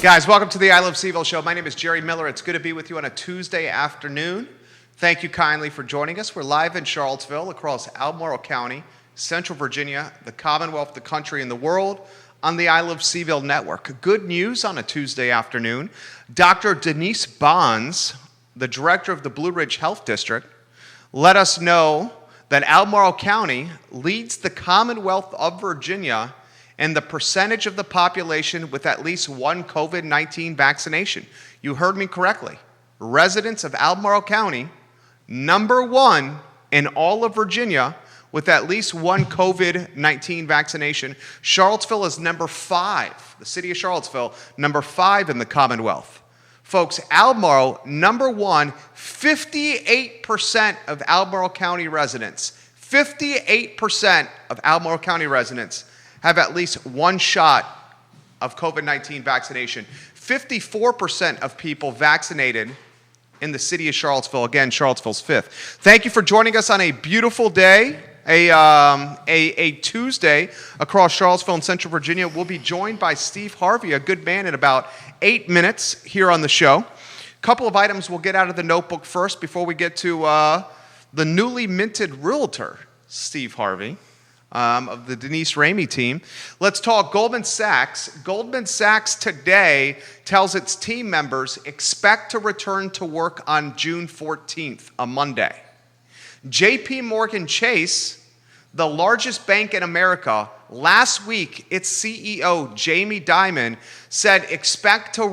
Guys, welcome to the I Love CVille Show. My name is Jerry Miller. It's good to be with you on a Tuesday afternoon. Thank you kindly for joining us. We're live in Charlottesville, across Albemarle County, Central Virginia, the Commonwealth, the country, and the world on the I Love CVille Network. Good news on a Tuesday afternoon. Dr. Denise Bonds, the director of the Blue Ridge Health District, let us know that Albemarle County leads the Commonwealth of Virginia and the percentage of the population with at least one COVID-19 vaccination. You heard me correctly. Residents of Albemarle County, number one in all of Virginia with at least one COVID-19 vaccination. Charlottesville is number 5. The city of Charlottesville, number 5 in the Commonwealth. Folks, Albemarle, number one, 58% of Albemarle County residents, 58% of Albemarle County residents have at least one shot of COVID-19 vaccination. 54% of people vaccinated in the city of Charlottesville. Again, Charlottesville's 5th. Thank you for joining us on a beautiful day, a Tuesday across Charlottesville and Central Virginia. We'll be joined by Steve Harvey, a good man, in about 8 minutes here on the show. A couple of items we'll get out of the notebook first before we get to the newly minted realtor, Steve Harvey, of the Denise Ramey team. Let's talk Goldman Sachs. Goldman Sachs today tells its team members expect to return to work on June 14th, a Monday. JPMorgan Chase, the largest bank in America, last week its CEO, Jamie Dimon, said expect to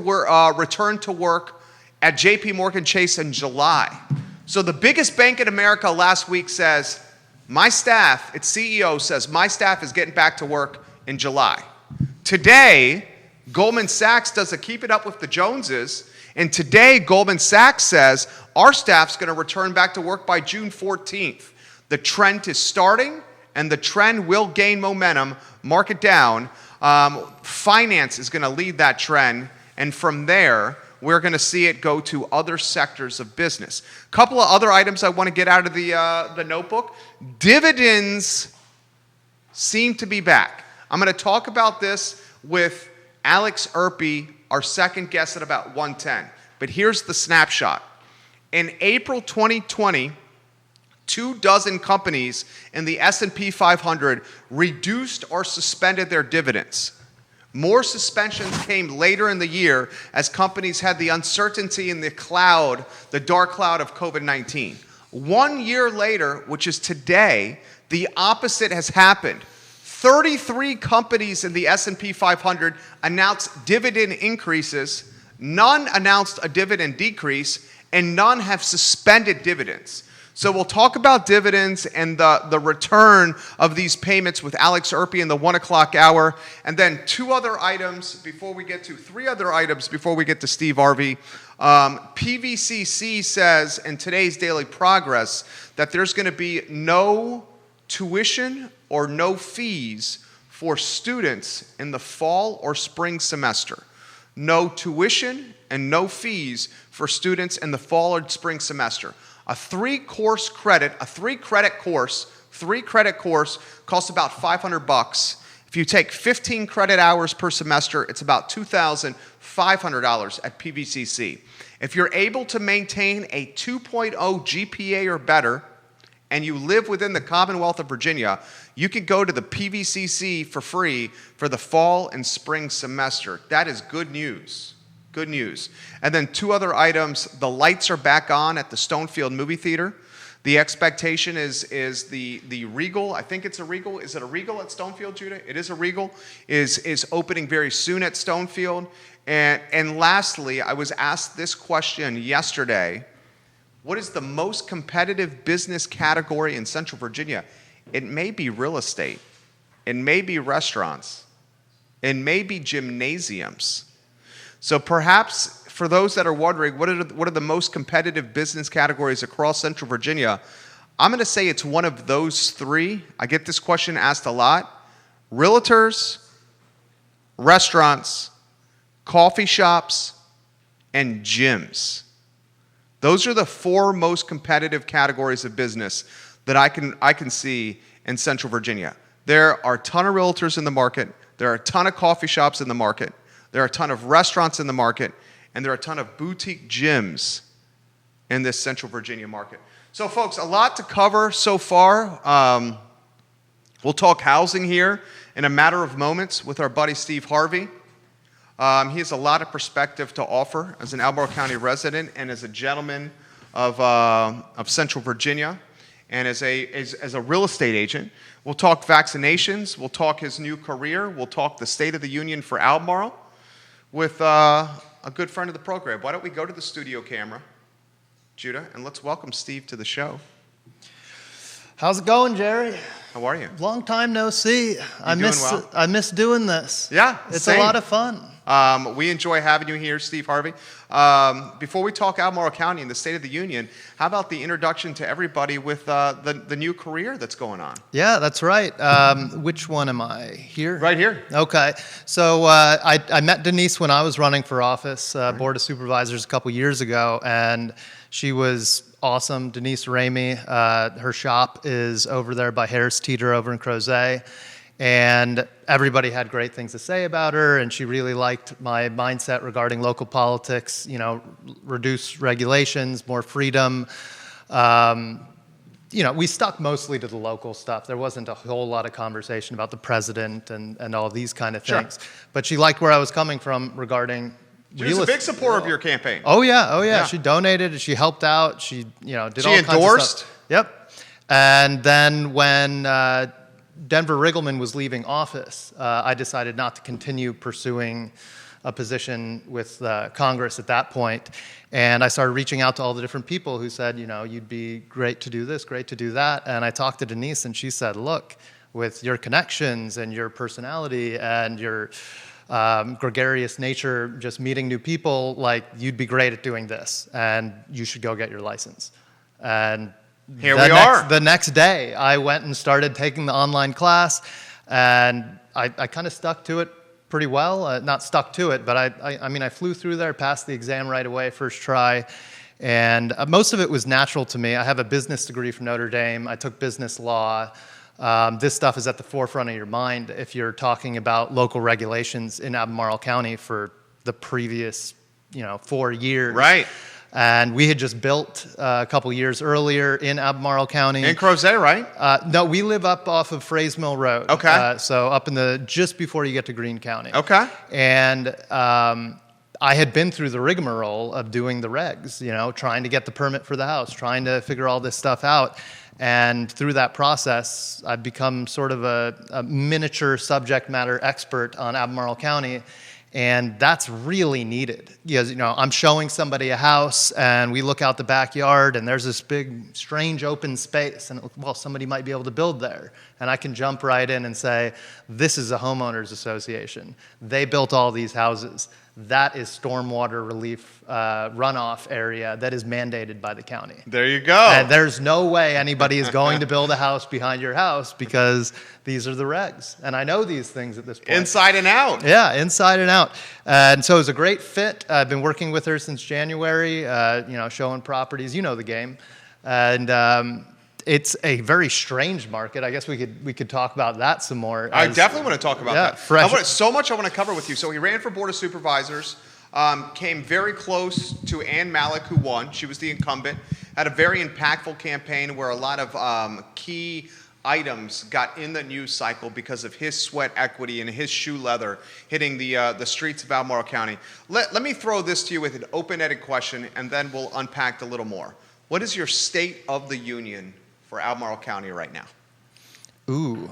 return to work at JPMorgan Chase in July. So the biggest bank in America last week says, my staff, its CEO says, my staff is getting back to work in July. Today, Goldman Sachs does a keep it up with the Joneses, and today Goldman Sachs says our staff's going to return back to work by June 14th. The trend is starting, and the trend will gain momentum. Mark it down. Finance is going to lead that trend, and from there, we're going to see it go to other sectors of business. A couple of other items I want to get out of the notebook. Dividends seem to be back. I'm going to talk about this with Alex Urpí, our second guest, at about 1:10. But here's the snapshot. In April 2020, 24 companies in the S&P 500 reduced or suspended their dividends. More suspensions came later in the year as companies had the uncertainty in the cloud, the dark cloud of COVID-19. 1 year later, which is today, the opposite has happened. 33 companies in the S&P 500 announced dividend increases, none announced a dividend decrease, and none have suspended dividends. So we'll talk about dividends and the return of these payments with Alex Urpí in the 1 o'clock hour. And then three other items before we get to Steve Harvey. PVCC says in today's Daily Progress that there's going to be no tuition or no fees for students in the fall or spring semester. No tuition and no fees for students in the fall or spring semester. A three-credit course costs about $500. If you take 15 credit hours per semester, it's about $2,500 at PVCC. If you're able to maintain a 2.0 GPA or better, and you live within the Commonwealth of Virginia, you can go to the PVCC for free for the fall and spring semester. That is good news. Good news. And then two other items. The lights are back on at the Stonefield movie theater. The expectation is the Regal. I think it's a Regal. Is it a Regal at Stonefield, Judah? It is a Regal. Is opening very soon at Stonefield. And lastly, I was asked this question yesterday. What is the most competitive business category in Central Virginia? It may be real estate. It may be restaurants. It may be gymnasiums. So perhaps for those that are wondering, what are the most competitive business categories across Central Virginia? I'm going to say it's one of those three. I get this question asked a lot. Realtors, restaurants, coffee shops, and gyms. Those are the four most competitive categories of business that I can see in Central Virginia. There are a ton of realtors in the market. There are a ton of coffee shops in the market. There are a ton of restaurants in the market, and there are a ton of boutique gyms in this Central Virginia market. So, folks, a lot to cover so far. We'll talk housing here in a matter of moments with our buddy Steve Harvey. He has a lot of perspective to offer as an Albemarle County resident and as a gentleman of Central Virginia and as a real estate agent. We'll talk vaccinations. We'll talk his new career. We'll talk the State of the Union for Albemarle with a good friend of the program. Why don't we go to the studio camera, Judah, and let's welcome Steve to the show. How's it going, Jerry? How are you? Long time no see. I miss doing this. Yeah, it's same. a lot of fun. We enjoy having you here, Steve Harvey. Before we talk Albemarle County and the State of the Union, how about the introduction to everybody with the new career that's going on? Yeah, that's right. Which one am I? Here? Right here. Okay. So I met Denise when I was running for office, Board of Supervisors, a couple years ago, and she was awesome. Denise Ramey, her shop is over there by Harris Teeter over in Crozet. And everybody had great things to say about her, and she really liked my mindset regarding local politics, you know, reduce regulations, more freedom. You know, we stuck mostly to the local stuff. There wasn't a whole lot of conversation about the president and all these kind of things. Sure. But she liked where I was coming from regarding She was a big supporter of your campaign. Oh yeah. She donated, she helped out, she, you know, did all kinds of stuff. She endorsed? Yep. And then when Denver Riggleman was leaving office, I decided not to continue pursuing a position with Congress at that point. And I started reaching out to all the different people who said, you know, you'd be great to do this, great to do that. And I talked to Denise, and she said, look, with your connections and your personality and your gregarious nature, just meeting new people, like, you'd be great at doing this, and you should go get your license. And here we are. The next day, I went and started taking the online class, and I kind of stuck to it pretty well. Not stuck to it, but I mean, I flew through there, passed the exam right away, first try, and most of it was natural to me. I have a business degree from Notre Dame. I took business law. This stuff is at the forefront of your mind if you're talking about local regulations in Albemarle County for the previous, 4 years. Right. And we had just built a couple years earlier in Albemarle County. In Crozet, right? No, we live up off of Frays Mill Road. Okay. So up in just before you get to Greene County. Okay. And I had been through the rigmarole of doing the regs, trying to get the permit for the house, trying to figure all this stuff out. And through that process, I've become sort of a miniature subject matter expert on Albemarle County. And that's really needed. Because, I'm showing somebody a house, and we look out the backyard, and there's this big, strange open space. And, well, somebody might be able to build there. And I can jump right in and say, this is a homeowners association. They built all these houses. That is stormwater relief runoff area that is mandated by the county. There you go. And there's no way anybody is going to build a house behind your house because these are the regs. And I know these things at this point. Inside and out. Yeah, inside and out. And so it was a great fit. I've been working with her since January, showing properties. You know the game. And it's a very strange market. I guess we could talk about that some more. I definitely want to talk about that. Fresh. So much I want to cover with you. So he ran for Board of Supervisors, came very close to Ann Malik, who won. She was the incumbent. Had a very impactful campaign where a lot of key items got in the news cycle because of his sweat equity and his shoe leather hitting the streets of Albemarle County. Let me throw this to you with an open-ended question, and then we'll unpack a little more. What is your State of the Union for Albemarle County right now? Ooh.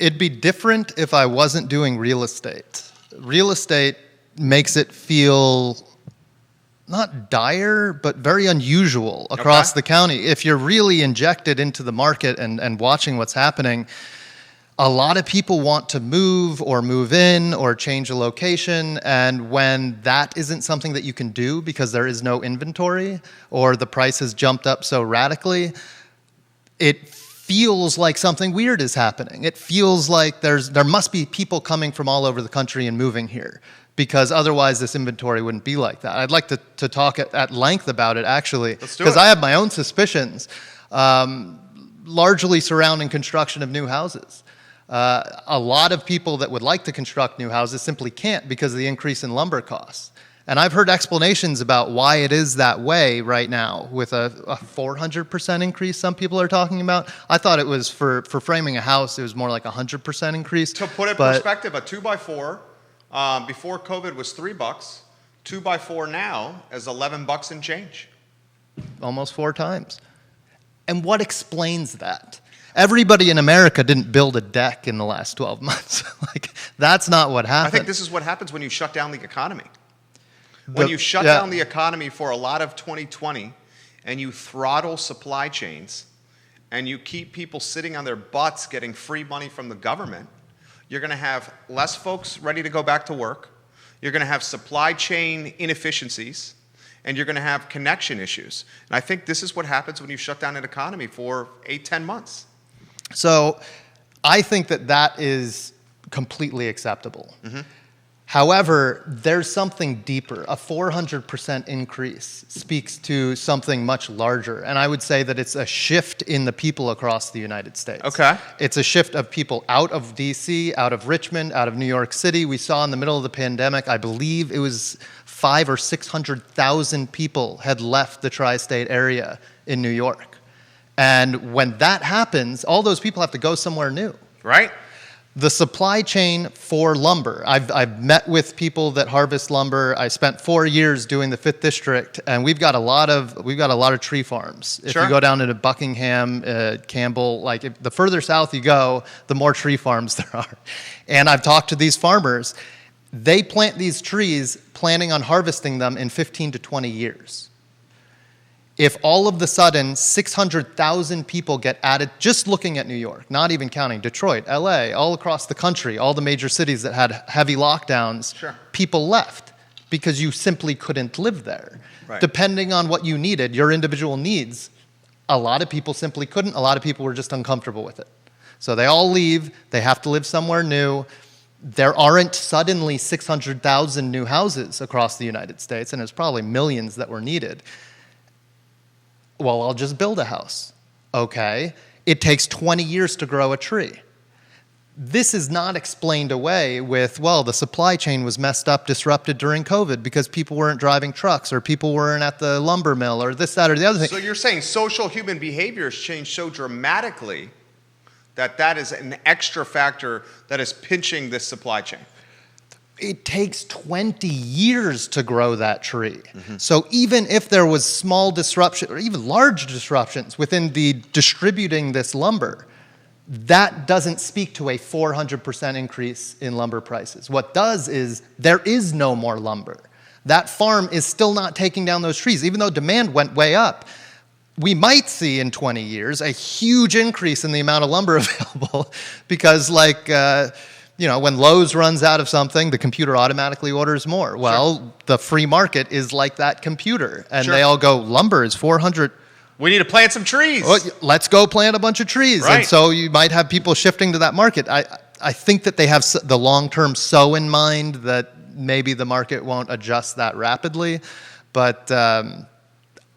It'd be different if I wasn't doing real estate. Real estate makes it feel not dire, but very unusual across the county. If you're really injected into the market and watching what's happening, a lot of people want to move or move in or change a location, and when that isn't something that you can do because there is no inventory or the price has jumped up so radically, it feels like something weird is happening. It feels like there must be people coming from all over the country and moving here, because otherwise this inventory wouldn't be like that. I'd like to talk at length about it, actually, because I have my own suspicions, largely surrounding construction of new houses. A lot of people that would like to construct new houses simply can't because of the increase in lumber costs. And I've heard explanations about why it is that way right now with a 400% increase some people are talking about. I thought it was for framing a house, it was more like 100% increase. To put it in perspective, a 2x4 before COVID was $3. 2x4 now is $11 and change. Almost 4 times. And what explains that? Everybody in America didn't build a deck in the last 12 months. Like, that's not what happened. I think this is what happens when you shut down the economy. When you shut down the economy for a lot of 2020 and you throttle supply chains and you keep people sitting on their butts getting free money from the government, you're going to have less folks ready to go back to work. You're going to have supply chain inefficiencies, and you're going to have connection issues. And I think this is what happens when you shut down an economy for 8-10 months. So I think that is completely acceptable. Mm-hmm. However, there's something deeper. A 400% increase speaks to something much larger. And I would say that it's a shift in the people across the United States. Okay. It's a shift of people out of D.C., out of Richmond, out of New York City. We saw in the middle of the pandemic, I believe it was 500,000 or 600,000 people had left the tri-state area in New York. And when that happens, all those people have to go somewhere new. Right. The supply chain for lumber. I've met with people that harvest lumber. I spent 4 years doing the 5th District, and we've got a lot of tree farms. If Sure. you go down into Buckingham, Campbell, the further south you go, the more tree farms there are. And I've talked to these farmers. They plant these trees planning on harvesting them in 15 to 20 years. If all of the sudden 600,000 people get added, just looking at New York, not even counting Detroit, LA, all across the country, all the major cities that had heavy lockdowns, Sure. people left because you simply couldn't live there. Right. Depending on what you needed, your individual needs, a lot of people simply couldn't. A lot of people were just uncomfortable with it. So they all leave. They have to live somewhere new. There aren't suddenly 600,000 new houses across the United States, and there's probably millions that were needed. Well, I'll just build a house. Okay. It takes 20 years to grow a tree. This is not explained away with, well, the supply chain was messed up, disrupted during COVID because people weren't driving trucks or people weren't at the lumber mill or this, that, or the other thing. So you're saying social human behavior has changed so dramatically that is an extra factor that is pinching this supply chain. It takes 20 years to grow that tree. Mm-hmm. So even if there was small disruption or even large disruptions within the distributing this lumber, that doesn't speak to a 400% increase in lumber prices. What does is there is no more lumber. That farm is still not taking down those trees, even though demand went way up. We might see in 20 years a huge increase in the amount of lumber available because when Lowe's runs out of something, the computer automatically orders more. Well, sure. The free market is like that computer. And sure. They all go, lumber is 400. We need to plant some trees. Well, let's go plant a bunch of trees. Right. And so you might have people shifting to that market. I think that they have the long-term so in mind that maybe the market won't adjust that rapidly. But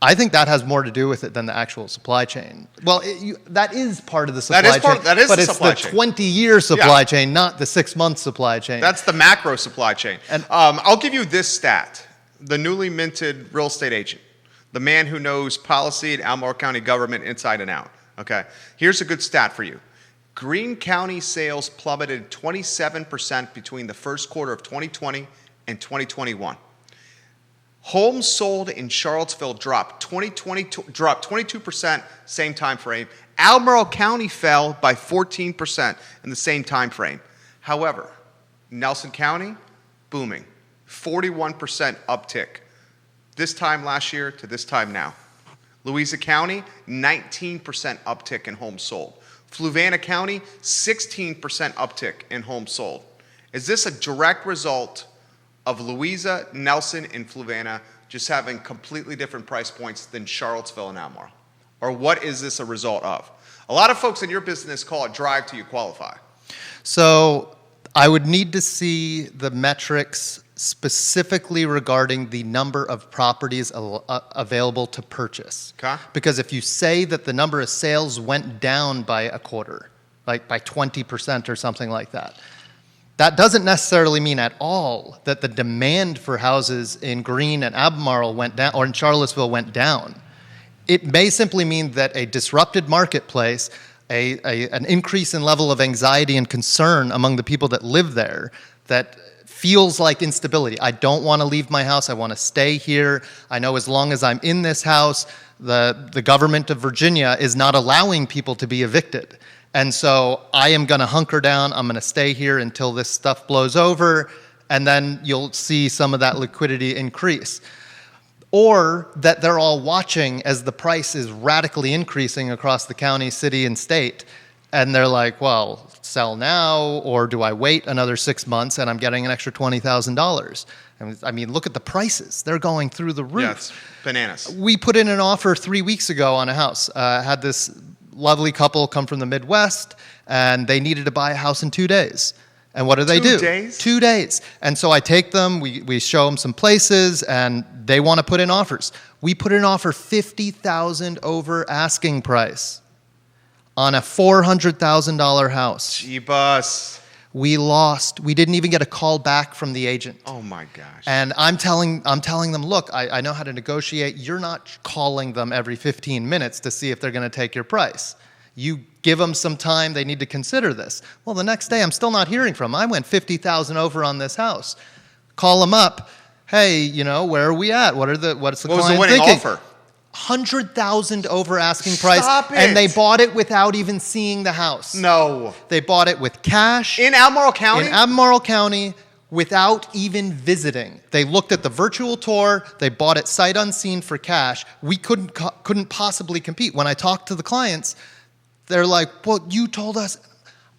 I think that has more to do with it than the actual supply chain. Well, that is part of the supply chain. That is but the supply it's the 20-year supply chain, not the 6-month supply chain. That's the macro supply chain. And I'll give you this stat. The newly minted real estate agent, the man who knows policy and Albemarle County government inside and out. Okay, here's a good stat for you. Greene County sales plummeted 27% between the first quarter of 2020 and 2021. Homes sold in Charlottesville dropped 22% same time frame. Albemarle County fell by 14% in the same time frame. However, Nelson County, booming, 41% uptick. This time last year to this time now. Louisa County, 19% uptick in homes sold. Fluvanna County, 16% uptick in homes sold. Is this a direct result of Louisa, Nelson, and Fluvanna just having completely different price points than Charlottesville and Albemarle? Or what is this a result of? A lot of folks in your business call it drive till you qualify. So I would need to see the metrics specifically regarding the number of properties available to purchase. Okay. Because if you say that the number of sales went down by a quarter, like by 20% or something like that. That doesn't necessarily mean at all that the demand for houses in Greene and Albemarle went down, or in Charlottesville went down. It may simply mean that a disrupted marketplace, an increase in level of anxiety and concern among the people that live there, that feels like instability. I don't want to leave my house. I want to stay here. I know as long as I'm in this house, the government of Virginia is not allowing people to be evicted. And so I am going to hunker down. I'm going to stay here until this stuff blows over, and then you'll see some of that liquidity increase. Or that they're all watching as the price is radically increasing across the county, city, and state, and they're like, well, sell now, or do I wait another 6 months and I'm getting an extra $20,000? I mean, look at the prices. They're going through the roof. Yeah, it's bananas. We put in an offer 3 weeks ago on a house. Had this lovely couple come from the Midwest, and they needed to buy a house in 2 days. And what do they do? 2 days? 2 days. And so I take them, we show them some places, and they want to put in offers. We put in an offer $50,000 over asking price on a $400,000 house. Jeebus. We lost. We didn't even get a call back from the agent. Oh my gosh. And I'm telling them, look, I know how to negotiate. You're not calling them every 15 minutes to see if they're going to take your price. You give them some time. They need to consider this. Well, the next day, I'm still not hearing from them. I went $50,000 over on this house. Call them up. Hey, where are we at? What's the what was client the winning thinking? offer? $100,000 over asking price. Stop it. And they bought it without even seeing the house. No. They bought it with cash. In Albemarle County? In Albemarle County, without even visiting. They looked at the virtual tour. They bought it sight unseen for cash. We couldn't possibly compete. When I talked to the clients, they're like, well, you told us.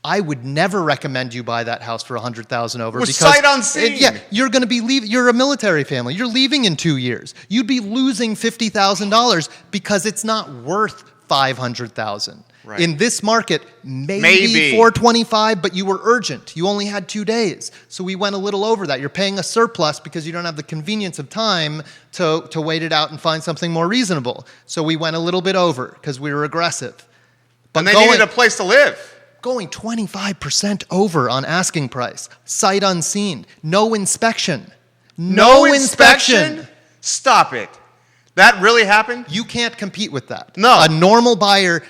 I would never recommend you buy that house for $100,000 over With because sight unseen. you're going to be leaving. You're a military family. You're leaving in 2 years. You'd be losing $50,000 because it's not worth $500,000. Right. In this market, maybe $425,000, but you were urgent. You only had 2 days, so we went a little over that. You're paying a surplus because you don't have the convenience of time to wait it out and find something more reasonable. So we went a little bit over because we were aggressive. But And they needed a place to live. Going 25% over on asking price, sight unseen, no inspection. No inspection. Stop it. That really happened? You can't compete with that. No. A normal buyer,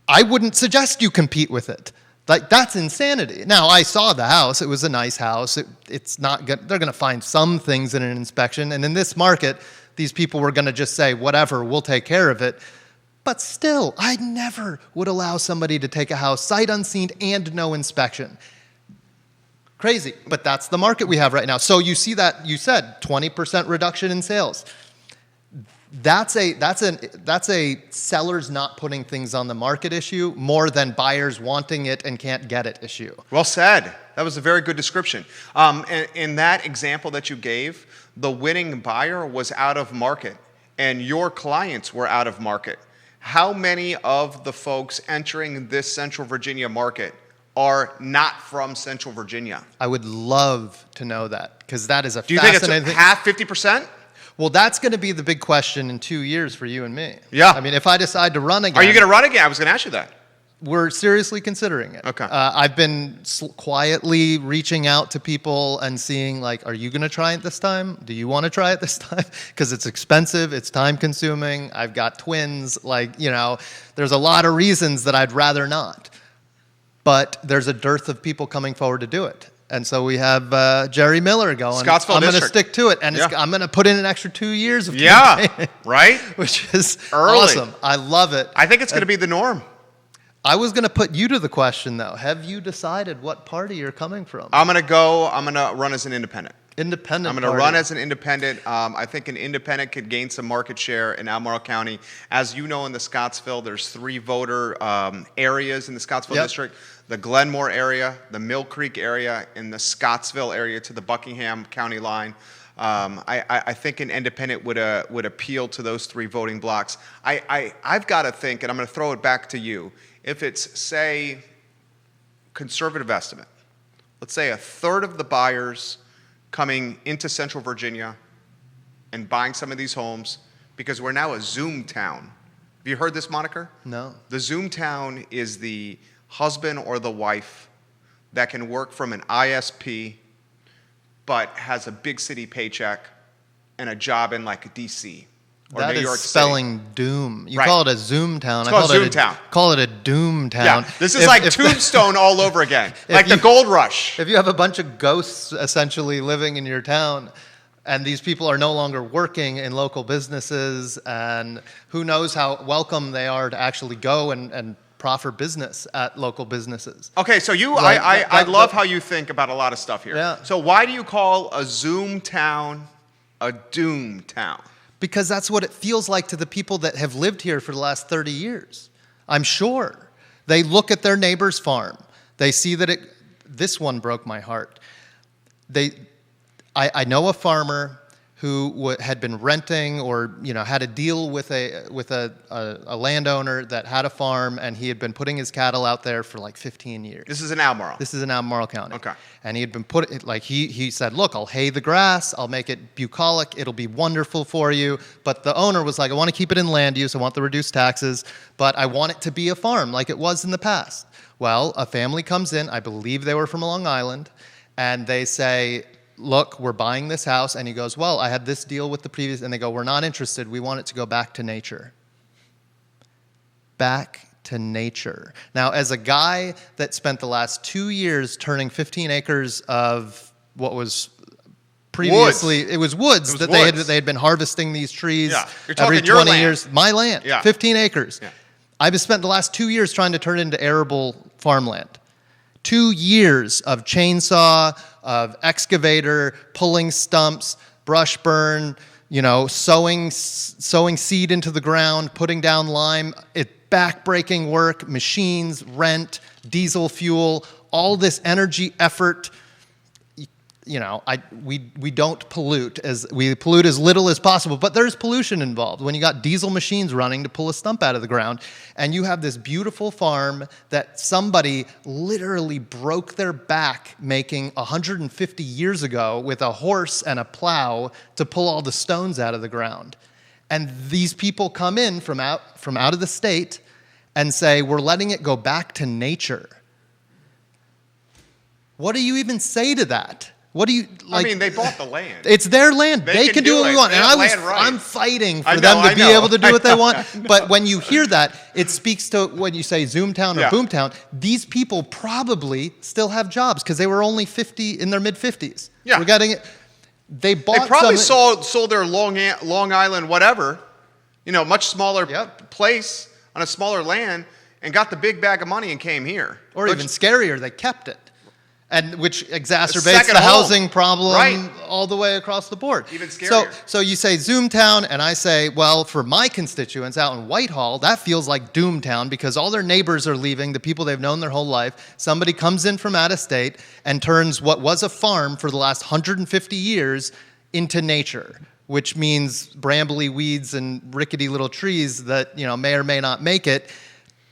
I wouldn't suggest you compete with it. Like, that's insanity. Now, I saw the house. It was a nice house. It's not good. They're going to find some things in an inspection. And in this market, these people were going to just say, whatever, we'll take care of it. But still, I never would allow somebody to take a house sight unseen and no inspection. Crazy, but that's the market we have right now. So you see that, you said 20% reduction in sales. That's a sellers not putting things on the market issue more than buyers wanting it and can't get it issue. Well said. That was a very good description. In that example that you gave, the winning buyer was out of market and your clients were out of market. How many of the folks entering this Central Virginia market are not from Central Virginia? I would love to know that because that is a Do you think fascinating it's half, 50%? Well, that's going to be the big question in 2 years for you and me. Yeah. I mean, if I decide to run again. Are you going to run again? I was going to ask you that. We're seriously considering it. Okay. I've been quietly reaching out to people and seeing, like, are you going to try it this time? Do you want to try it this time? Because it's expensive, it's time consuming. I've got twins. There's a lot of reasons that I'd rather not. But there's a dearth of people coming forward to do it. And so we have Jerry Miller going, Scottsville I'm going to District. stick to it. And I'm going to put in an extra 2 years of Yeah, campaign, right? which is Early. awesome. I love it. I think it's going to be the norm. I was going to put you to the question, though. Have you decided what party you're coming from? I'm going to run as an independent. Independent I'm going to party. run as an independent. I think an independent could gain some market share in Albemarle County. As you know, in the Scottsville, there's 3 voter areas in the Scottsville Yep. district. The Glenmore area, the Mill Creek area, and the Scottsville area to the Buckingham County line. I think an independent would appeal to those 3 voting blocks. I've got to think, and I'm going to throw it back to you, if it's, say, conservative estimate, let's say a third of the buyers coming into Central Virginia and buying some of these homes, because we're now a Zoom town. Have you heard this moniker? No. The Zoom town is the husband or the wife that can work from an ISP but has a big city paycheck and a job in like DC or That New is York spelling City. doom. You Right. call it a Zoom town. It's called Zoom Town. Call it a doom town. Yeah, this is like Tombstone all over again, like the gold rush. If you have a bunch of ghosts essentially living in your town, and these people are no longer working in local businesses, and who knows how welcome they are to actually go and proffer business at local businesses. Okay, so Right, I love how you think about a lot of stuff here. Yeah. So why do you call a Zoom town a doom town? Because that's what it feels like to the people that have lived here for the last 30 years. I'm sure. They look at their neighbor's farm. They see that this one broke my heart. I know a farmer who had been renting or had a deal with a landowner that had a farm, and he had been putting his cattle out there for like 15 years. This is in Albemarle. This is in Albemarle County. Okay. And he had been he said, look, I'll hay the grass, I'll make it bucolic, it'll be wonderful for you. But the owner was like, I want to keep it in land use, I want the reduced taxes, but I want it to be a farm like it was in the past. Well, a family comes in, I believe they were from Long Island, and they say, look, we're buying this house. And he goes, well, I had this deal with the previous, and they go, we're not interested, we want it to go back to nature. Back to nature. Now, as a guy that spent the last 2 years turning 15 acres of what was previously, it was woods that they had been harvesting these trees You're every talking your 20 land. years. My land, 15 acres. Yeah. I've spent the last 2 years trying to turn it into arable farmland. 2 years of chainsaw, of excavator, pulling stumps, brush burn, sowing seed into the ground, putting down lime, back-breaking work, machines, rent, diesel fuel, all this energy, effort. We don't pollute we pollute as little as possible, but there's pollution involved when you got diesel machines running to pull a stump out of the ground, and you have this beautiful farm that somebody literally broke their back making 150 years ago with a horse and a plow to pull all the stones out of the ground. And these people come in from out of the state and say, we're letting it go back to nature. What do you even say to that? What do you like? I mean, they bought the land. It's their land. They can do what we want. And I'm fighting for them to be able to do what they want. But when you hear that, it speaks to when you say Zoom Town or Boom Town, these people probably still have jobs because they were only 50 in their mid-50s. Yeah. We're getting it. They probably sold their Long Island whatever, much smaller place on a smaller land, and got the big bag of money and came here. Or even scarier, they kept it. And which exacerbates the housing problem all the way across the board. Even scarier. So you say Zoom Town, and I say, well, for my constituents out in Whitehall, that feels like Doom Town because all their neighbors are leaving, the people they've known their whole life. Somebody comes in from out of state and turns what was a farm for the last 150 years into nature, which means brambly weeds and rickety little trees that may or may not make it.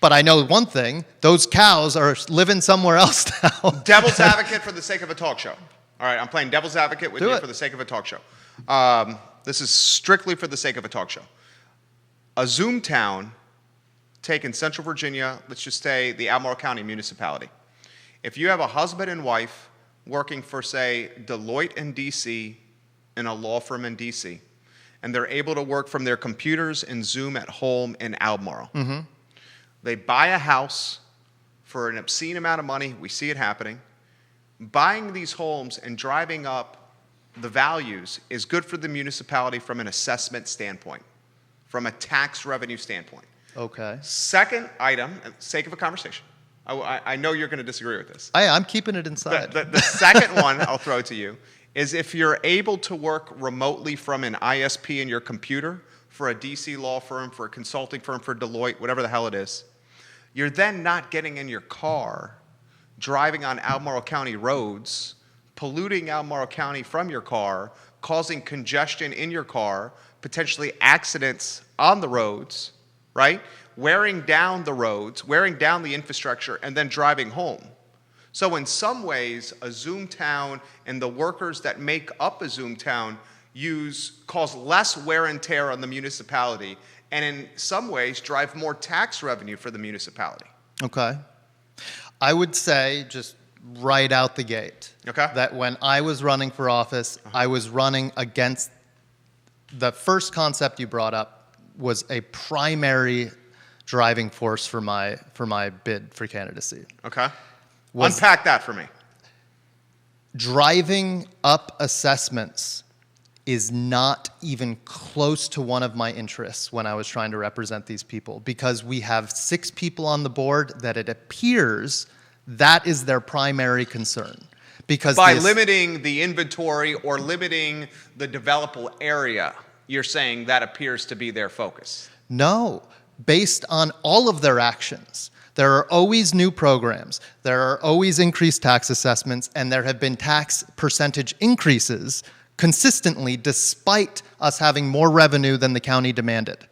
But I know one thing, those cows are living somewhere else now. Devil's advocate for the sake of a talk show. All right, I'm playing devil's advocate with you for the sake of a talk show. This is strictly for the sake of a talk show. A Zoom town, take in Central Virginia, let's just say the Albemarle County municipality. If you have a husband and wife working for, say, Deloitte in DC, in a law firm in DC, and they're able to work from their computers and Zoom at home in Albemarle. Mm-hmm. They buy a house for an obscene amount of money. We see it happening. Buying these homes and driving up the values is good for the municipality from an assessment standpoint, from a tax revenue standpoint. Okay. Second item, for the sake of a conversation. I know you're going to disagree with this. I'm keeping it inside. The second one I'll throw to you is if you're able to work remotely from an ISP in your computer for a DC law firm, for a consulting firm, for Deloitte, whatever the hell it is, you're then not getting in your car, driving on Albemarle County roads, polluting Albemarle County from your car, causing congestion in your car, potentially accidents on the roads, right? Wearing down the roads, wearing down the infrastructure, and then driving home. So in some ways, a Zoom town and the workers that make up a Zoom town cause less wear and tear on the municipality, and in some ways drive more tax revenue for the municipality. Okay. I would say, just right out the gate, that when I was running for office, I was running against the first concept you brought up was a primary driving force for my bid for candidacy. Okay. Unpack that for me. Driving up assessments is not even close to one of my interests when I was trying to represent these people, because we have 6 people on the board that it appears that is their primary concern. Because by limiting the inventory or limiting the developable area, you're saying that appears to be their focus. No, based on all of their actions. There are always new programs, there are always increased tax assessments, and there have been tax percentage increases consistently despite us having more revenue than the county demanded.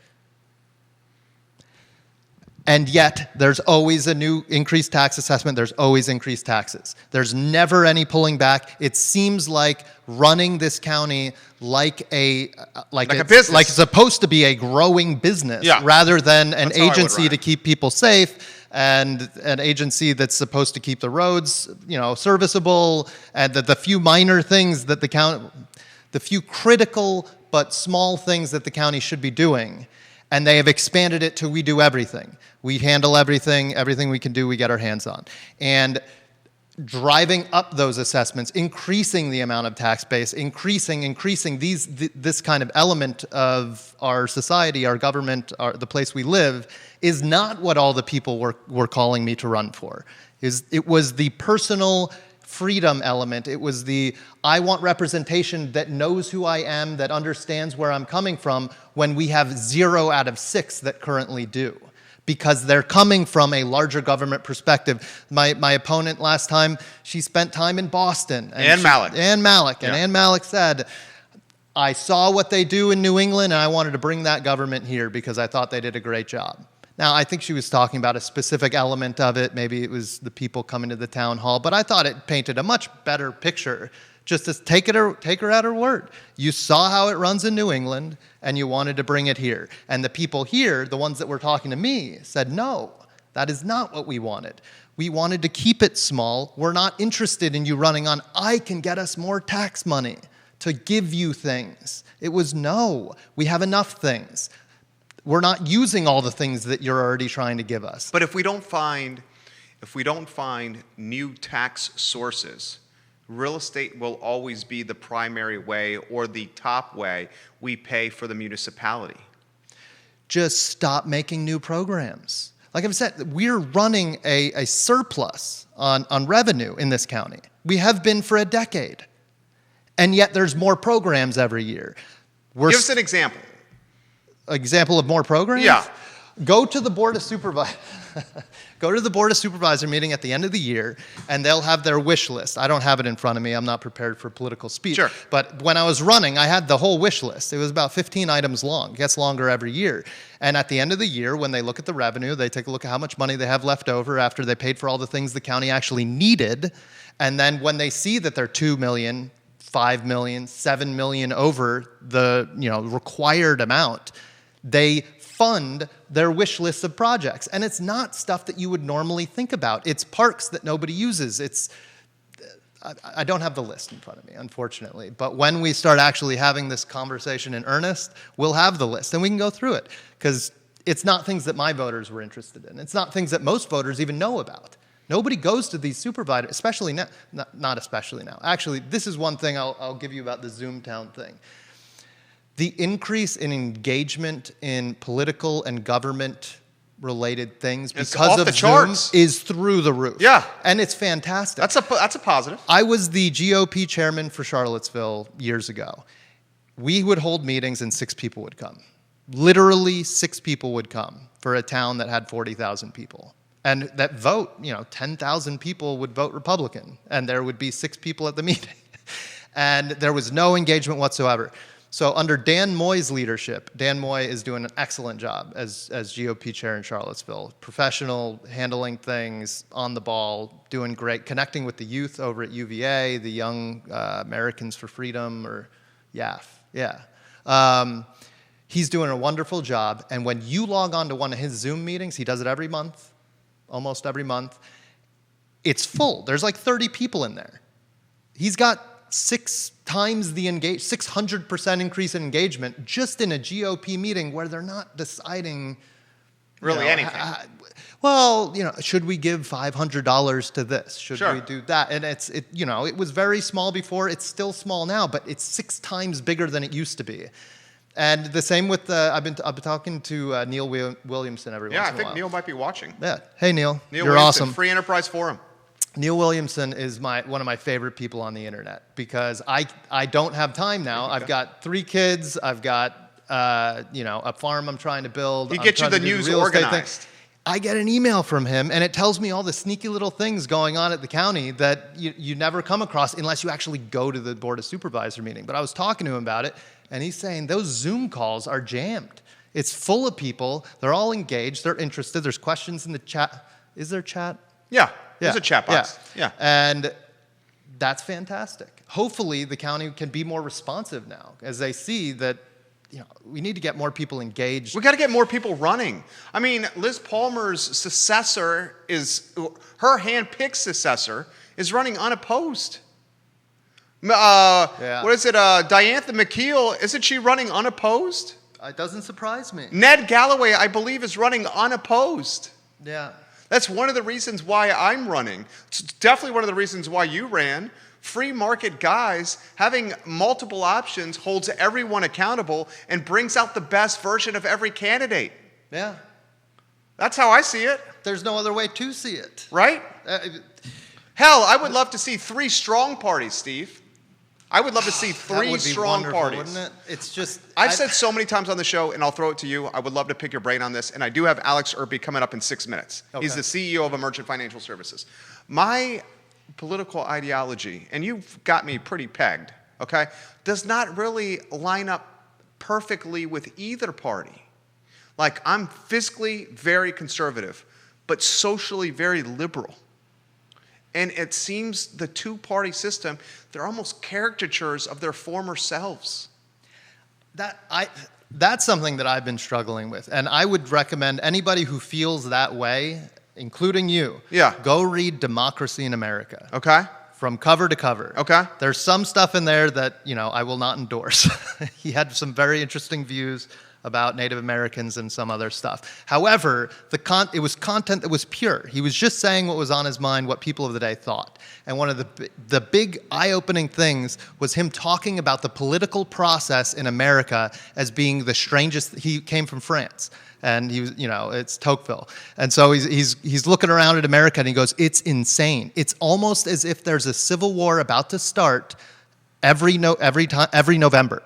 And yet, there's always a new increased tax assessment, there's always increased taxes. There's never any pulling back. It seems like running this county like a business. Like it's supposed to be a growing business, rather than an agency to keep people safe, and an agency that's supposed to keep the roads, serviceable, and the few minor things that the few critical but small things that the county should be doing. And they have expanded it to we do everything. We handle everything we can do, we get our hands on. And driving up those assessments, increasing the amount of tax base, increasing this kind of element of our society, our government, the place we live, is not what all the people were calling me to run for. It was the personal freedom element. It was I want representation that knows who I am, that understands where I'm coming from, when we have 0 out of 6 that currently do. Because they're coming from a larger government perspective. My opponent last time, she spent time in Boston. Ann Malik. Ann Malik said, I saw what they do in New England, and I wanted to bring that government here because I thought they did a great job. Now, I think she was talking about a specific element of it. Maybe it was the people coming to the town hall. But I thought it painted a much better picture. Just to take her at her word. You saw how it runs in New England, and you wanted to bring it here. And the people here, the ones that were talking to me, said, no, that is not what we wanted. We wanted to keep it small. We're not interested in you running on, I can get us more tax money to give you things. It was, no, we have enough things. We're not using all the things that you're already trying to give us. But if we don't find new tax sources, real estate will always be the primary way or the top way we pay for the municipality. Just stop making new programs. Like I've said, we're running a surplus on revenue in this county. We have been for a decade. And yet there's more programs every year. Give us an example. Example of more programs? Yeah. Go to the Board of Supervisors. Go to the Board of Supervisor meeting at the end of the year, and they'll have their wish list. I don't have it in front of me. I'm not prepared for political speech. Sure. But when I was running, I had the whole wish list. It was about 15 items long. It gets longer every year. And at the end of the year, when they look at the revenue, they take a look at how much money they have left over after they paid for all the things the county actually needed. And then when they see that they're $2 million, $5 million, $7 million over the required amount, they fund their wish list of projects. And it's not stuff that you would normally think about. It's parks that nobody uses. I don't have the list in front of me, unfortunately. But when we start actually having this conversation in earnest, we'll have the list and we can go through it. Because it's not things that my voters were interested in. It's not things that most voters even know about. Nobody goes to these supervisors, especially now. Not especially now. Actually, this is one thing I'll give you about the Zoomtown thing. The increase in engagement in political and government-related things because of Zoom is through the roof. Yeah. And it's fantastic. That's a positive. I was the GOP chairman for Charlottesville years ago. We would hold meetings and 6 people would come. Literally 6 people would come for a town that had 40,000 people. And that vote, 10,000 people would vote Republican. And there would be 6 people at the meeting. And there was no engagement whatsoever. So under Dan Moy's leadership, Dan Moy is doing an excellent job as GOP chair in Charlottesville. Professional, handling things, on the ball, doing great, connecting with the youth over at UVA, the Young Americans for Freedom, or YAF. Yeah. He's doing a wonderful job. And when you log on to one of his Zoom meetings, he does it every month, almost every month, It's full. There's like 30 people in there. He's got 600% increase in engagement just in a GOP meeting where they're not deciding Really anything. Should we give $500 to this? Should Sure. we do that? And it was very small before. It's still small now, but it's 6 times bigger than it used to be. And the same with I've been talking to Neil Williamson every once in a while. Yeah, I think Neil might be watching. Yeah. Hey, Neil. Neil You're Williamson, awesome. Free Enterprise Forum. Neil Williamson is one of my favorite people on the internet because I don't have time now. Okay. I've got 3 kids. I've got a farm I'm trying to build. He I'm gets you trying the to do news real estate organized. thing. I get an email from him, and it tells me all the sneaky little things going on at the county that you never come across unless you actually go to the Board of Supervisor meeting. But I was talking to him about it, and he's saying those Zoom calls are jammed. It's full of people. They're all engaged. They're interested. There's questions in the chat. Is there chat? Yeah, there's a chat box. Yeah. And that's fantastic. Hopefully, the county can be more responsive now as they see that we need to get more people engaged. We got to get more people running. I mean, Liz Palmer's successor her hand-picked successor is running unopposed. What is it? Diantha McKeel, isn't she running unopposed? It doesn't surprise me. Ned Galloway, I believe, is running unopposed. Yeah. That's one of the reasons why I'm running. It's definitely one of the reasons why you ran. Free market guys, having multiple options holds everyone accountable and brings out the best version of every candidate. Yeah. That's how I see it. There's no other way to see it. Right? Hell, I would love to see 3 strong parties, Steve. I would love to see 3 strong parties. Wouldn't it? It's just I've said so many times on the show, and I'll throw it to you, I would love to pick your brain on this, and I do have Alex Urpí coming up in 6 minutes. Okay. He's the CEO of Emergent Financial Services. My political ideology, and you've got me pretty pegged, okay, does not really line up perfectly with either party. Like, I'm fiscally very conservative, but socially very liberal. And it seems the 2-party system, they're almost caricatures of their former selves. That's something that I've been struggling with. And I would recommend anybody who feels that way, including you, go read Democracy in America. Okay. From cover to cover. Okay. There's some stuff in there that, I will not endorse. He had some very interesting views about Native Americans and some other stuff. However, it was content that was pure. He was just saying what was on his mind, what people of the day thought. And one of the big eye-opening things was him talking about the political process in America as being the strangest. He came from France, and he was, it's Tocqueville. And so he's looking around at America, and he goes, "It's insane. It's almost as if there's a civil war about to start every November,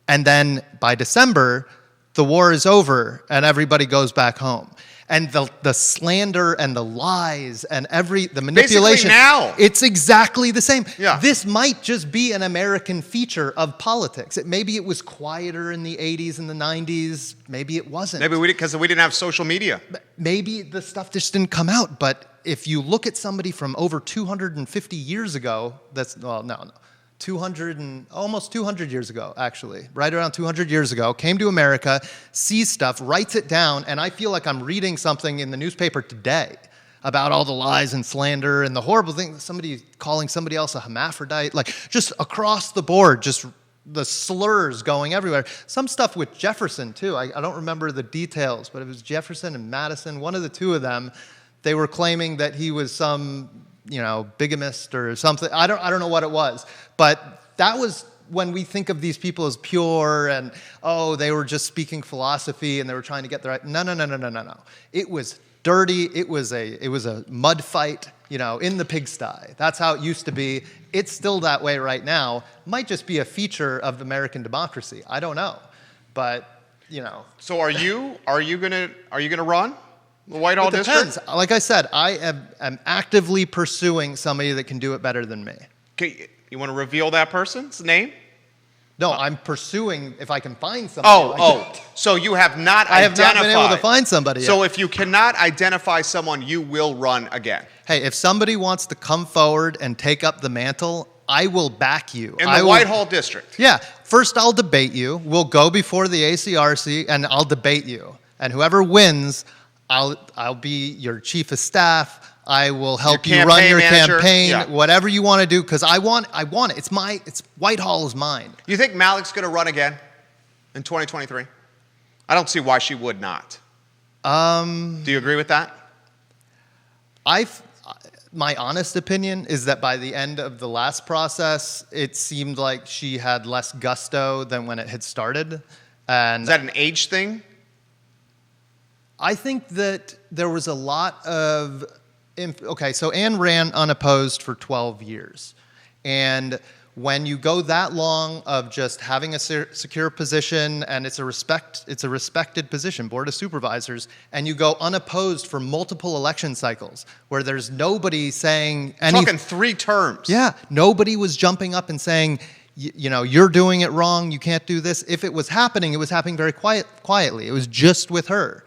and then by December, the war is over and everybody goes back home." And the slander and the lies and the manipulation. Basically now. It's exactly the same. Yeah. This might just be an American feature of politics. Maybe it was quieter in the 80s and the 90s. Maybe it wasn't. Maybe because we didn't have social media. Maybe the stuff just didn't come out. But if you look at somebody from over 250 years ago, almost 200 years ago, actually, right around 200 years ago, came to America, sees stuff, writes it down, and I feel like I'm reading something in the newspaper today about all the lies and slander and the horrible thing, somebody calling somebody else a hermaphrodite, like just across the board, just the slurs going everywhere. Some stuff with Jefferson, too. I don't remember the details, but it was Jefferson and Madison, one of the two of them. They were claiming that he was some bigamist or something. I don't know what it was, but that was when we think of these people as pure and, they were just speaking philosophy and they were trying to get the right. No. It was dirty. It was a mud fight, in the pigsty. That's how it used to be. It's still that way right now. Might just be a feature of American democracy. I don't know, but So are you gonna run the Whitehall District? Depends. Like I said, I am actively pursuing somebody that can do it better than me. Okay, you want to reveal that person's name? No, I'm pursuing if I can find somebody. So you have not I have identified. not been able to find somebody So yet. if you cannot identify someone, you will run again. Hey, if somebody wants to come forward and take up the mantle, I will back you. In the Whitehall District. Yeah. First, I'll debate you. We'll go before the ACRC, and I'll debate you. And whoever wins, I'll be your chief of staff. I will help Your you run your campaign manager. campaign, Yeah. whatever you want to do, because I want it. It's Whitehall is mine. You think Malik's going to run again in 2023? I don't see why she would not. Do you agree with that? My honest opinion is that by the end of the last process, it seemed like she had less gusto than when it had started. And Is that an age thing? I think that there was a lot of... Okay, so Ann ran unopposed for 12 years. And when you go that long of just having a secure position, and it's a respected position, Board of Supervisors, and you go unopposed for multiple election cycles, where there's nobody saying anything. Talking 3 terms. Yeah, nobody was jumping up and saying, you know, you're doing it wrong, you can't do this. If it was happening very quietly. It was just with her.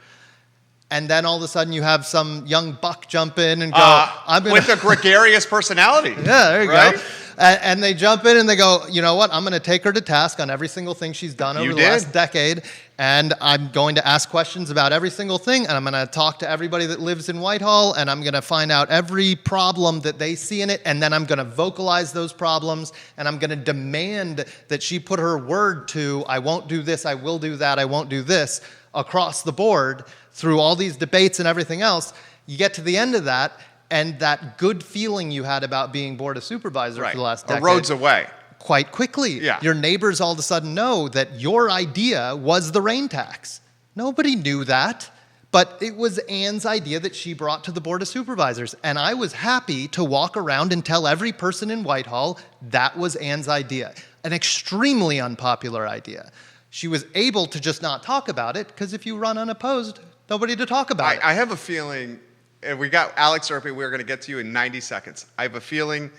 And then all of a sudden you have some young buck jump in and go, with a gregarious personality. Yeah, there you right? go. And they jump in and they go, you know what, I'm going to take her to task on every single thing she's done over the last decade, and I'm going to ask questions about every single thing, and I'm going to talk to everybody that lives in Whitehall, and I'm going to find out every problem that they see in it, and then I'm going to vocalize those problems, and I'm going to demand that she put her word to, I won't do this, I will do that, I won't do this, across the board through all these debates and everything else. You get to the end of that, and that good feeling you had about being Board of Supervisor for the last decade erodes away quite quickly. Yeah. Your neighbors all of a sudden know that your idea was the rain tax. Nobody knew that, but it was Ann's idea that she brought to the Board of Supervisors. And I was happy to walk around and tell every person in Whitehall that was Ann's idea. An extremely unpopular idea. She was able to just not talk about it, because if you run unopposed, nobody to talk about it. I have a feeling, and we got Alex Urpí, we're going to get to you in 90 seconds. I have a feeling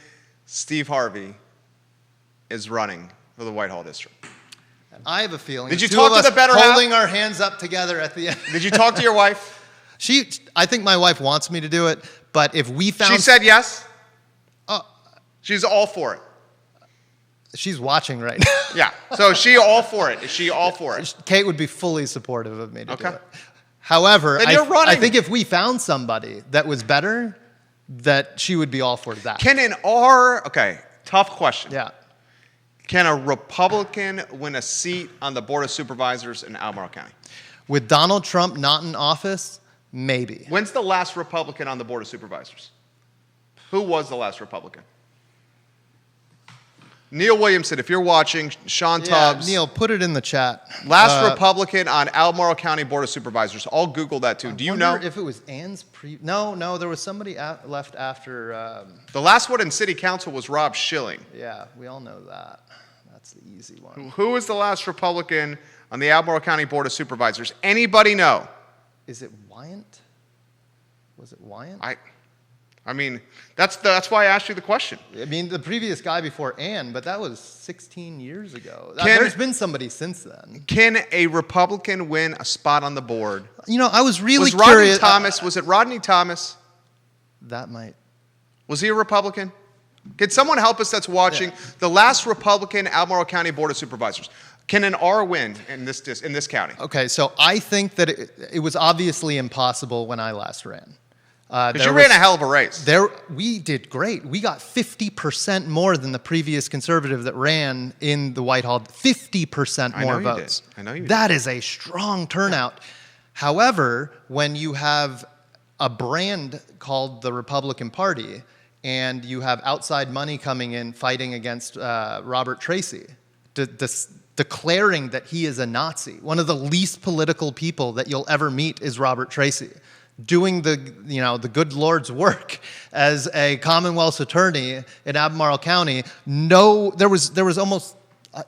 Steve Harvey is running for the Whitehall District. I have a feeling. Did you talk to the better half? Holding our hands up together at the end. Did you talk to your wife? I think my wife wants me to do it, but if we found... She said yes? She's all for it. She's watching right now. Yeah, so is she all for it? Is she all for it? Kate would be fully supportive of me to do it. However, I think if we found somebody that was better, that she would be all for that. Okay, tough question. Yeah. Can a Republican win a seat on the Board of Supervisors in Albemarle County? With Donald Trump not in office, maybe. When's the last Republican on the Board of Supervisors? Who was the last Republican? Neil Williamson, if you're watching, Sean Tubbs. Neil, put it in the chat. Last Republican on Albemarle County Board of Supervisors. I'll Google that too. Do you know? If it was Ann's No, there was somebody left after. The last one in City Council was Rob Schilling. Yeah, we all know that. That's the easy one. Who was the last Republican on the Albemarle County Board of Supervisors? Anybody know? Is it Wyant? Was it Wyant? I mean, that's why I asked you the question. I mean, the previous guy before Ann, but that was 16 years ago. There's been somebody since then. Can a Republican win a spot on the board? You know, I was really curious. curious. Was it Rodney Thomas? That might. Was he a Republican? Can someone help us that's watching? Yeah. The last Republican Albemarle County Board of Supervisors. Can an R win in this county? Okay, so I think that it was obviously impossible when I last ran. Because you ran a hell of a race. We did great. We got 50% more than the previous conservative that ran in the Whitehall. 50% more votes. I know you did. That is a strong turnout. However, when you have a brand called the Republican Party and you have outside money coming in fighting against Robert Tracy, declaring that he is a Nazi, one of the least political people that you'll ever meet is Robert Tracy. Doing the good Lord's work as a Commonwealth's attorney in Albemarle County. No, there was almost,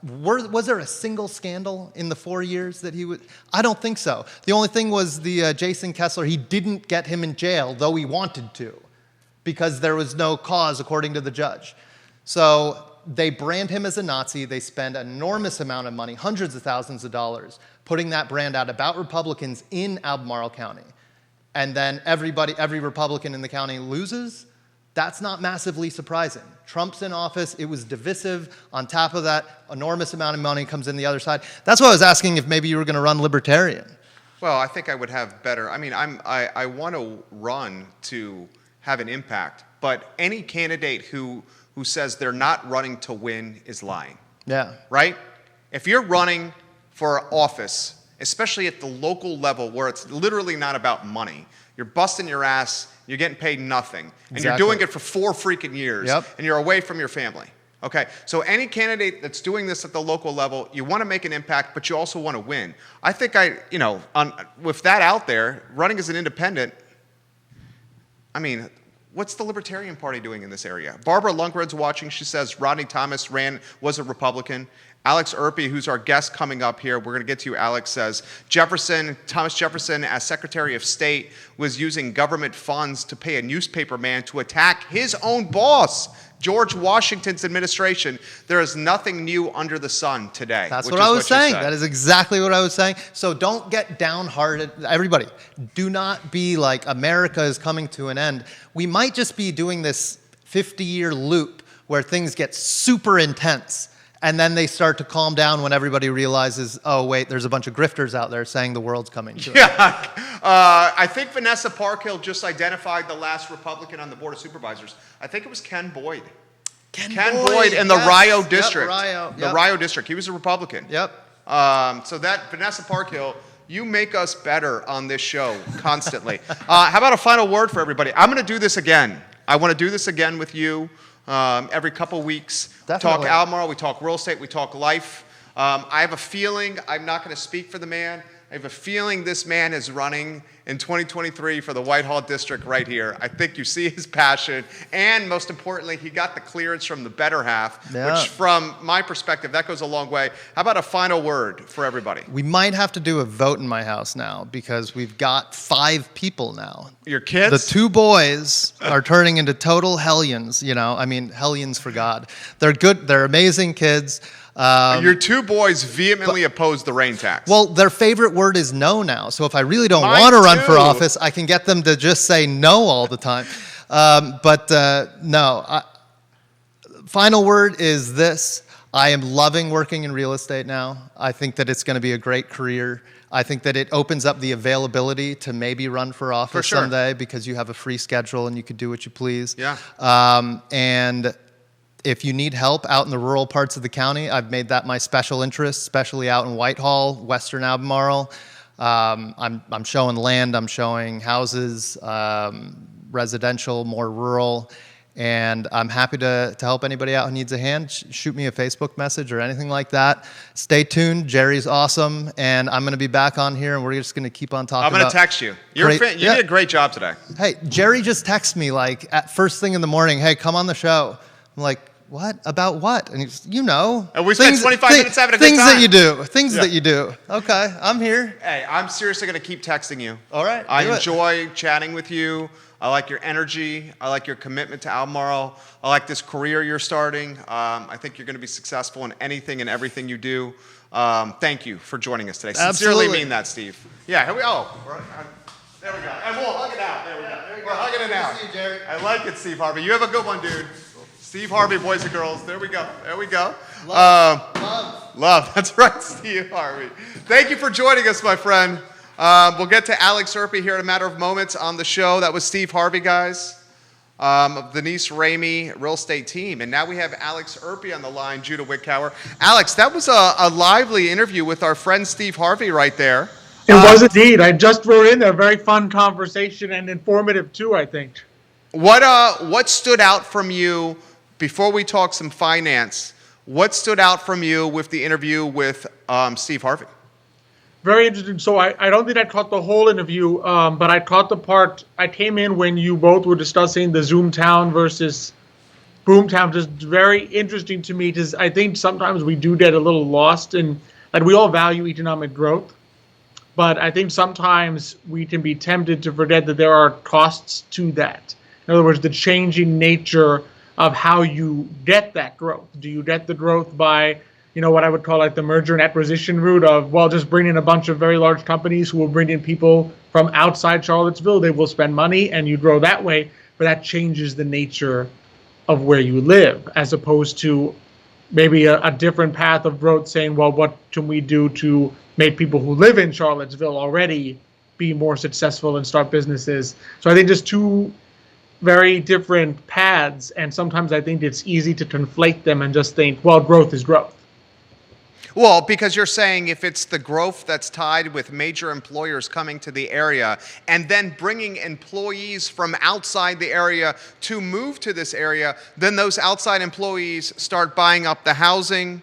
was there a single scandal in the 4 years that he would? I don't think so. The only thing was the Jason Kessler, he didn't get him in jail, though he wanted to, because there was no cause according to the judge. So they brand him as a Nazi. They spend an enormous amount of money, hundreds of thousands of dollars, putting that brand out about Republicans in Albemarle County. And then every Republican in the county loses, that's not massively surprising. Trump's in office, it was divisive. On top of that, enormous amount of money comes in the other side. That's why I was asking if maybe you were going to run Libertarian. Well, I think I would have better. I mean, I want to run to have an impact. But any candidate who says they're not running to win is lying. Yeah. Right? If you're running for office, especially at the local level where it's literally not about money, you're busting your ass, you're getting paid nothing, and you're doing it for 4 freaking years, and you're away from your family. Okay, so any candidate that's doing this at the local level, you want to make an impact, but you also want to win. I think with that out there, running as an independent, I mean, what's the Libertarian Party doing in this area? Barbara Lundgren's watching. She says Rodney Thomas was a Republican. Alex Urpí, who's our guest coming up here, we're going to get to you, Alex, says Thomas Jefferson, as Secretary of State, was using government funds to pay a newspaper man to attack his own boss, George Washington's administration. There is nothing new under the sun today. That's what I was saying. That is exactly what I was saying. So don't get downhearted. Everybody, do not be like America is coming to an end. We might just be doing this 50-year loop where things get super intense. And then they start to calm down when everybody realizes, oh, wait, there's a bunch of grifters out there saying the world's coming to an end. I think Vanessa Parkhill just identified the last Republican on the Board of Supervisors. I think it was Ken Boyd. Ken Boyd in the Rio District. The Rio District. He was a Republican. Yep. So that Vanessa Parkhill, you make us better on this show constantly. How about a final word for everybody? I'm going to do this again. I want to do this again with you. Every couple weeks. Definitely. We talk Albemarle, we talk real estate, we talk life. I have a feeling, I'm not going to speak for the man, I have a feeling this man is running in 2023 for the Whitehall District right here. I think you see his passion, and most importantly, he got the clearance from the better half, which from my perspective, that goes a long way. How about a final word for everybody? We might have to do a vote in my house now because we've got 5 people now. Your kids? The 2 boys are turning into total hellions, hellions for God. They're good, they're amazing kids. Your 2 boys vehemently oppose the rain tax. Well, their favorite word is no now. So if I really don't want to run for office, I can get them to just say no all the time. No. Final word is this. I am loving working in real estate now. I think that it's going to be a great career. I think that it opens up the availability to maybe run for office someday because you have a free schedule and you can do what you please. Yeah. And if you need help out in the rural parts of the county, I've made that my special interest, especially out in Whitehall, Western Albemarle. I'm showing land, I'm showing houses, residential, more rural, and I'm happy to help anybody out who needs a hand. Shoot me a Facebook message or anything like that. Stay tuned. Jerry's awesome, and I'm going to be back on here, and we're just going to keep on talking. I'm going to text you. You did a great job today. Hey, Jerry just texted me at first thing in the morning. Hey, come on the show. I'm like, what? About what? And he's, And we spent 25 minutes having a good time. Things that you do. Okay, I'm here. Hey, I'm seriously going to keep texting you. All right. I enjoy chatting with you. I like your energy. I like your commitment to Albemarle. I like this career you're starting. I think you're going to be successful in anything and everything you do. Thank you for joining us today. Sincerely mean that, Steve. Yeah, here we go. There we go. And we'll hug it out. There we go. We're hugging it out. See you, Jerry. I like it, Steve Harvey. You have a good one, dude. Steve Harvey, boys and girls. There we go. There we go. Love. That's right, Steve Harvey. Thank you for joining us, my friend. We'll get to Alex Urpí here in a matter of moments on the show. That was Steve Harvey, guys, of Denise Ramey real estate team. And now we have Alex Urpí on the line, Judah Wickower. Alex, that was a lively interview with our friend Steve Harvey right there. It was indeed. I just wrote in there. Very fun conversation and informative, too, I think. What stood out from you? Before we talk some finance, what stood out from you with the interview with Steve Harvey? Very interesting. So I don't think I caught the whole interview, but I caught the part. I came in when you both were discussing the Zoom Town versus Boomtown. Just very interesting to me because I think sometimes we do get a little lost in that we all value economic growth, but I think sometimes we can be tempted to forget that there are costs to that. In other words, the changing nature of how you get that growth. Do you get the growth by, what I would call the merger and acquisition route of, just bring in a bunch of very large companies who will bring in people from outside Charlottesville. They will spend money and you grow that way, but that changes the nature of where you live as opposed to maybe a different path of growth saying, what can we do to make people who live in Charlottesville already be more successful and start businesses? So I think just two very different paths, and sometimes I think it's easy to conflate them and just think, well, growth is growth. Well, because you're saying if it's the growth that's tied with major employers coming to the area and then bringing employees from outside the area to move to this area, then those outside employees start buying up the housing,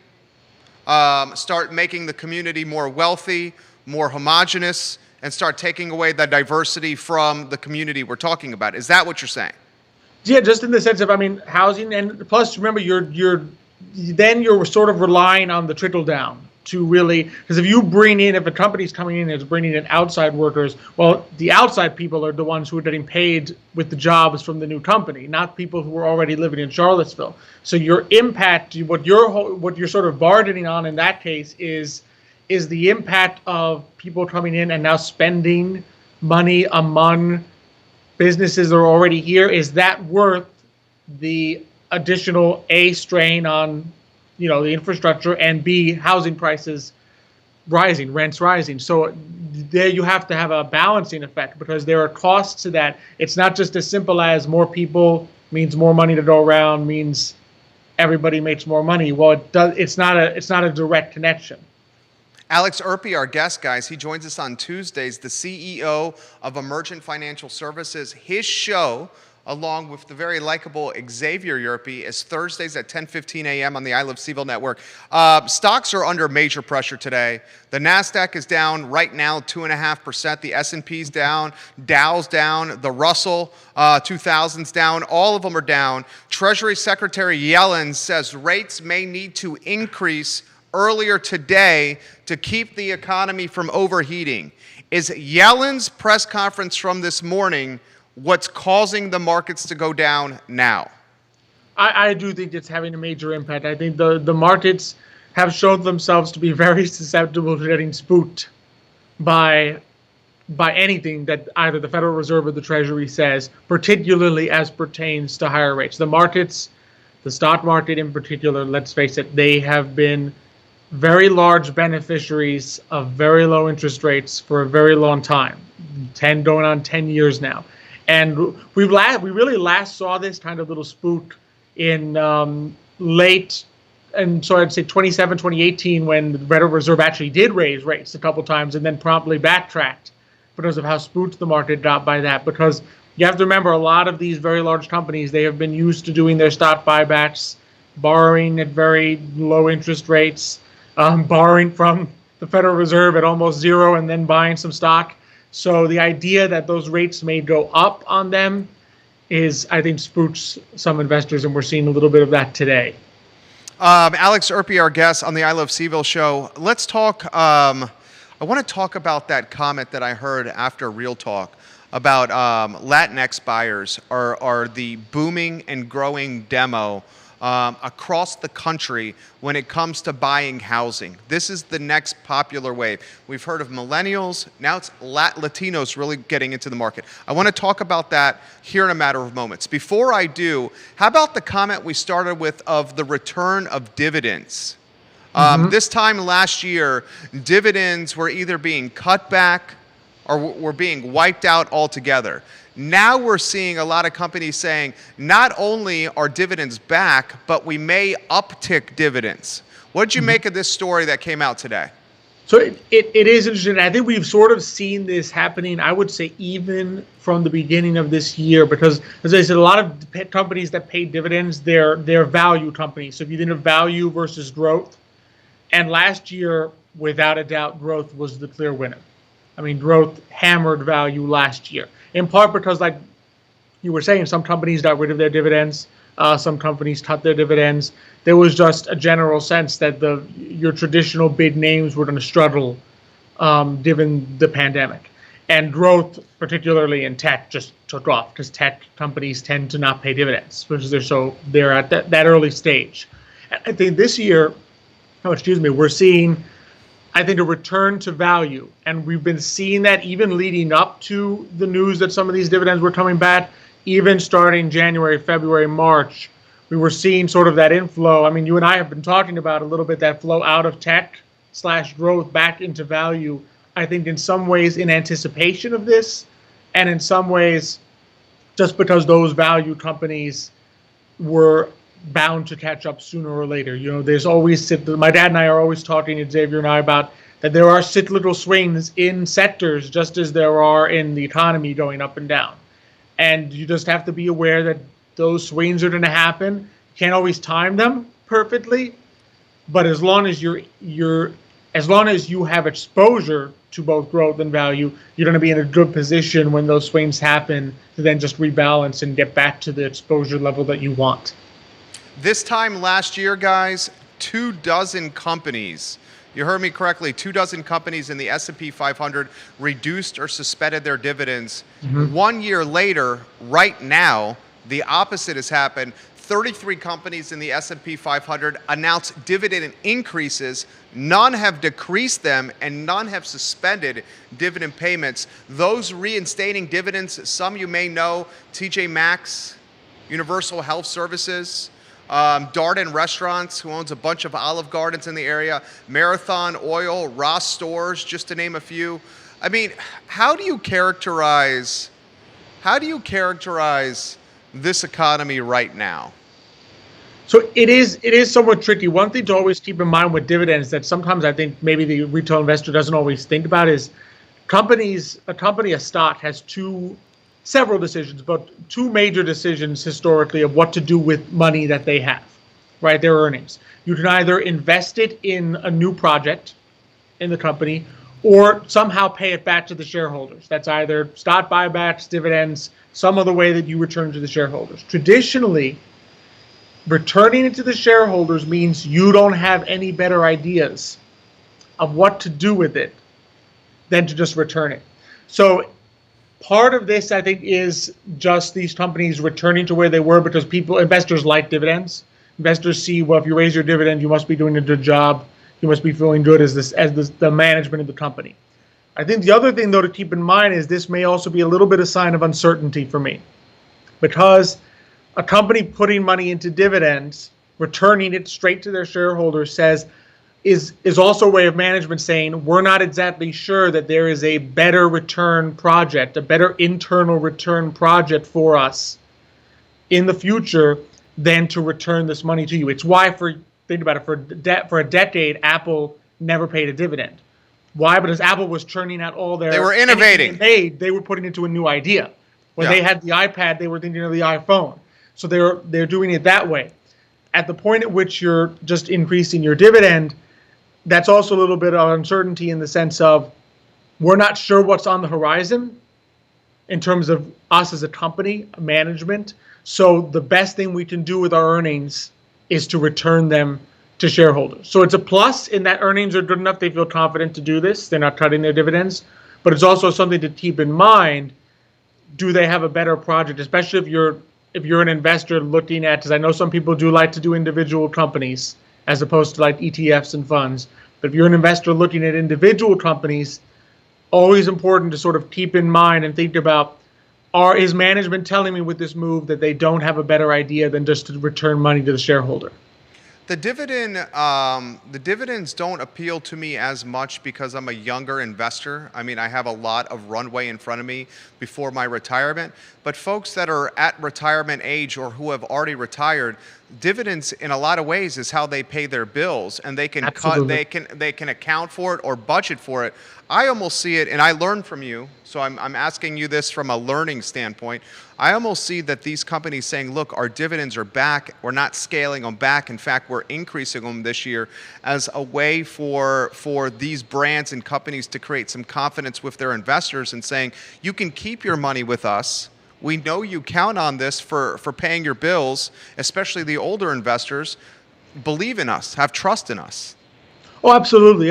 start making the community more wealthy, more homogenous, and start taking away the diversity from the community we're talking about. Is that what you're saying? Yeah, just in the sense of, I mean, housing, and plus, remember, you're sort of relying on the trickle down to really, because if a company's coming in and is bringing in outside workers, well, the outside people are the ones who are getting paid with the jobs from the new company, not people who are already living in Charlottesville. So your impact, what you're sort of bargaining on in that case is the impact of people coming in and now spending money among businesses that are already here. Is that worth the additional A, strain on the infrastructure, and B, housing prices rising, rents rising? So there you have to have a balancing effect, because there are costs to that. It's not just as simple as more people means more money to go around, means everybody makes more money. Well, it's not a direct connection. Alex Urpí, our guest, guys, he joins us on Tuesdays, the CEO of Emergent Financial Services. His show, along with the very likable Xavier Urpí, is Thursdays at 10:15 a.m. on the I Love CVille Network. Stocks are under major pressure today. The NASDAQ is down right now 2.5%. The S&P's down. Dow's down. The Russell 2000's down. All of them are down. Treasury Secretary Yellen says rates may need to increase earlier today to keep the economy from overheating. Is Yellen's press conference from this morning what's causing the markets to go down now? I do think it's having a major impact. I think the markets have showed themselves to be very susceptible to getting spooked by anything that either the Federal Reserve or the Treasury says, particularly as pertains to higher rates. The markets, the stock market in particular, let's face it, they have been very large beneficiaries of very low interest rates for a very long time, going on 10 years now. And we really last saw this kind of little spook in late, and so I'd say 2018, when the Federal Reserve actually did raise rates a couple times and then promptly backtracked because of how spooked the market got by that. Because you have to remember, a lot of these very large companies, they have been used to doing their stock buybacks, borrowing at very low interest rates, borrowing from the Federal Reserve at almost zero and then buying some stock. So the idea that those rates may go up on them is, I think, spooks some investors, and we're seeing a little bit of that today. Alex Urpí, our guest on the I Love CVille show. Let's talk, I want to talk about that comment that I heard after Real Talk about Latinx buyers are the booming and growing demo across the country when it comes to buying housing. This is the next popular wave. We've heard of millennials. Now it's Latinos really getting into the market. I want to talk about that here in a matter of moments. Before I do, how about the comment we started with of the return of dividends? This time last year, dividends were either being cut back or were being wiped out altogether. Now we're seeing a lot of companies saying, not only are dividends back, but we may uptick dividends. What did you make of this story that came out today? So it is interesting. I think we've sort of seen this happening, I would say, even from the beginning of this year, because, as I said, a lot of companies that pay dividends, they're value companies. So if you think of value versus growth, and last year, without a doubt, growth was the clear winner. I mean, growth hammered value last year, in part because, like you were saying, some companies got rid of their dividends, some companies cut their dividends. There was just a general sense that your traditional big names were going to struggle given the pandemic. And growth, particularly in tech, just took off because tech companies tend to not pay dividends because they're at that early stage. I think this year, we're seeing, I think, a return to value. And we've been seeing that even leading up to the news that some of these dividends were coming back. Even starting January, February, March, we were seeing sort of that inflow. I mean, you and I have been talking about a little bit that flow out of tech/growth back into value. I think in some ways in anticipation of this, and in some ways just because those value companies were bound to catch up sooner or later. There's always, my dad and I are always talking, and Xavier and I, about that there are cyclical swings in sectors just as there are in the economy going up and down. And you just have to be aware that those swings are going to happen. You can't always time them perfectly, but as long as you have exposure to both growth and value, you're going to be in a good position when those swings happen to then just rebalance and get back to the exposure level that you want. This time last year, guys, 24 companies, you heard me correctly, 24 companies in the S&P 500 reduced or suspended their dividends. 1 year later, right now, the opposite has happened. 33 companies in the S&P 500 announced dividend increases. None have decreased them, and none have suspended dividend payments. Those reinstating dividends, some you may know, TJ Maxx, Universal Health Services, Darden Restaurants, who owns a bunch of Olive Gardens in the area, Marathon Oil, Ross Stores, just to name a few. I mean, how do you characterize this economy right now? So it is somewhat tricky. One thing to always keep in mind with dividends that sometimes I think maybe the retail investor doesn't always think about is a stock has several decisions, but two major decisions historically of what to do with money that they have, right? Their earnings. You can either invest it in a new project in the company or somehow pay it back to the shareholders. That's either stock buybacks, dividends, some other way that you return to the shareholders. Traditionally, returning it to the shareholders means you don't have any better ideas of what to do with it than to just return it. So part of this, I think, is just these companies returning to where they were because investors like dividends. Investors see, well, if you raise your dividend, you must be doing a good job. You must be feeling good as the management of the company. I think the other thing, though, to keep in mind is this may also be a little bit of sign of uncertainty for me, because a company putting money into dividends, returning it straight to their shareholders, is also a way of management saying we're not exactly sure that there is a better return project, a better internal return project for us in the future than to return this money to you. It's why, think about it, for a decade, Apple never paid a dividend. Why? Because Apple was churning out all their... They were innovating. They were putting into a new idea. When they had the iPad, they were thinking of the iPhone. So they're doing it that way. At the point at which you're just increasing your dividend, that's also a little bit of uncertainty in the sense of we're not sure what's on the horizon in terms of us as a company, management. So the best thing we can do with our earnings is to return them to shareholders. So it's a plus in that earnings are good enough. They feel confident to do this. They're not cutting their dividends. But it's also something to keep in mind. Do they have a better project, especially if you're an investor looking at, because I know some people do like to do individual companies as opposed to like ETFs and funds. But if you're an investor looking at individual companies, always important to sort of keep in mind and think about, is management telling me with this move that they don't have a better idea than just to return money to the shareholder? The dividends don't appeal to me as much because I'm a younger investor. I mean, I have a lot of runway in front of me before my retirement. But folks that are at retirement age or who have already retired, dividends in a lot of ways is how they pay their bills, and they can they can account for it or budget for it. I almost see it, and I learn from you, so I'm asking you this from a learning standpoint. I almost see that these companies saying, look, our dividends are back. We're not scaling them back. In fact, we're increasing them this year as a way for these brands and companies to create some confidence with their investors and saying, you can keep your money with us. We know you count on this for paying your bills, especially the older investors. Believe in us, have trust in us. Oh, absolutely.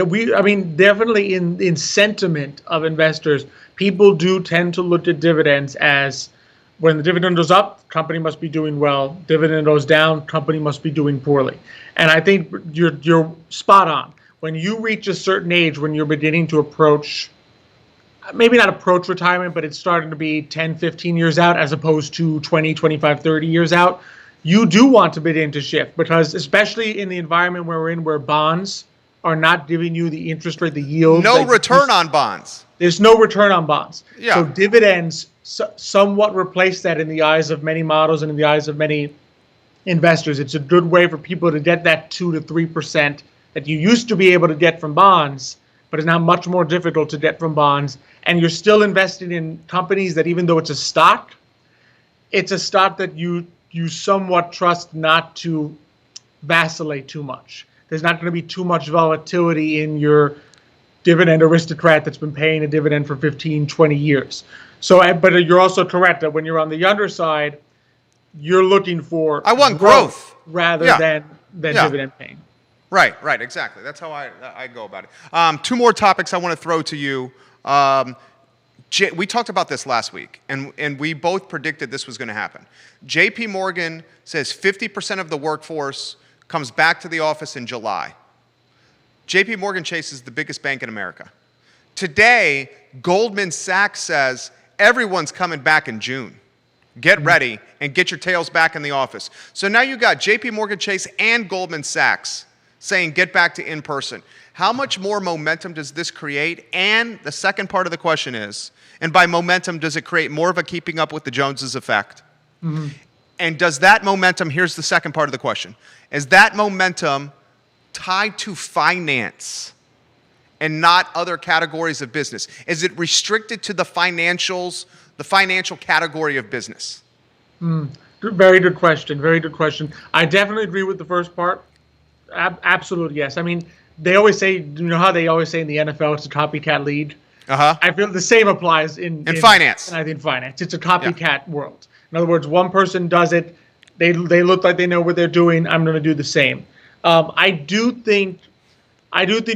Definitely in sentiment of investors, people do tend to look at dividends as when the dividend goes up, company must be doing well. Dividend goes down, company must be doing poorly. And I think you're spot on. When you reach a certain age, when you're beginning to approach, maybe not approach retirement, but it's starting to be 10, 15 years out as opposed to 20, 25, 30 years out, you do want to begin to shift, because especially in the environment where we're in, where bonds are not giving you the interest rate, the yield. No return on bonds. There's no return on bonds. Yeah. So dividends somewhat replace that in the eyes of many models and in the eyes of many investors. It's a good way for people to get that 2 to 3% that you used to be able to get from bonds, but is now much more difficult to get from bonds. And you're still investing in companies that, even though it's a stock that you somewhat trust not to vacillate too much. There's not going to be too much volatility in your dividend aristocrat that's been paying a dividend for 15, 20 years. So, but you're also correct that when you're on the underside, you're looking for I want growth rather than dividend paying. Right, exactly. That's how I go about it. Two more topics I want to throw to you. We talked about this last week, and we both predicted this was going to happen. JPMorgan says 50% of the workforce comes back to the office in July. JPMorgan Chase is the biggest bank in America. Today, Goldman Sachs says everyone's coming back in June. Get ready and get your tails back in the office. So now you got JPMorgan Chase and Goldman Sachs saying get back to in-person. How much more momentum does this create? And the second part of the question is, and by momentum, does it create more of a keeping up with the Joneses effect? Mm-hmm. And does that momentum, here's the second part of the question, is that momentum tied to finance and not other categories of business? Is it restricted to the financial category of business? Very good question. Very good question. I definitely agree with the first part. Absolutely, yes. I mean, they always say, you know how they always say in the NFL it's a copycat league? Uh-huh. I feel the same applies in finance. And I think finance. It's a copycat world. In other words, one person does it. They look like they know what they're doing. I'm going to do the same. I do think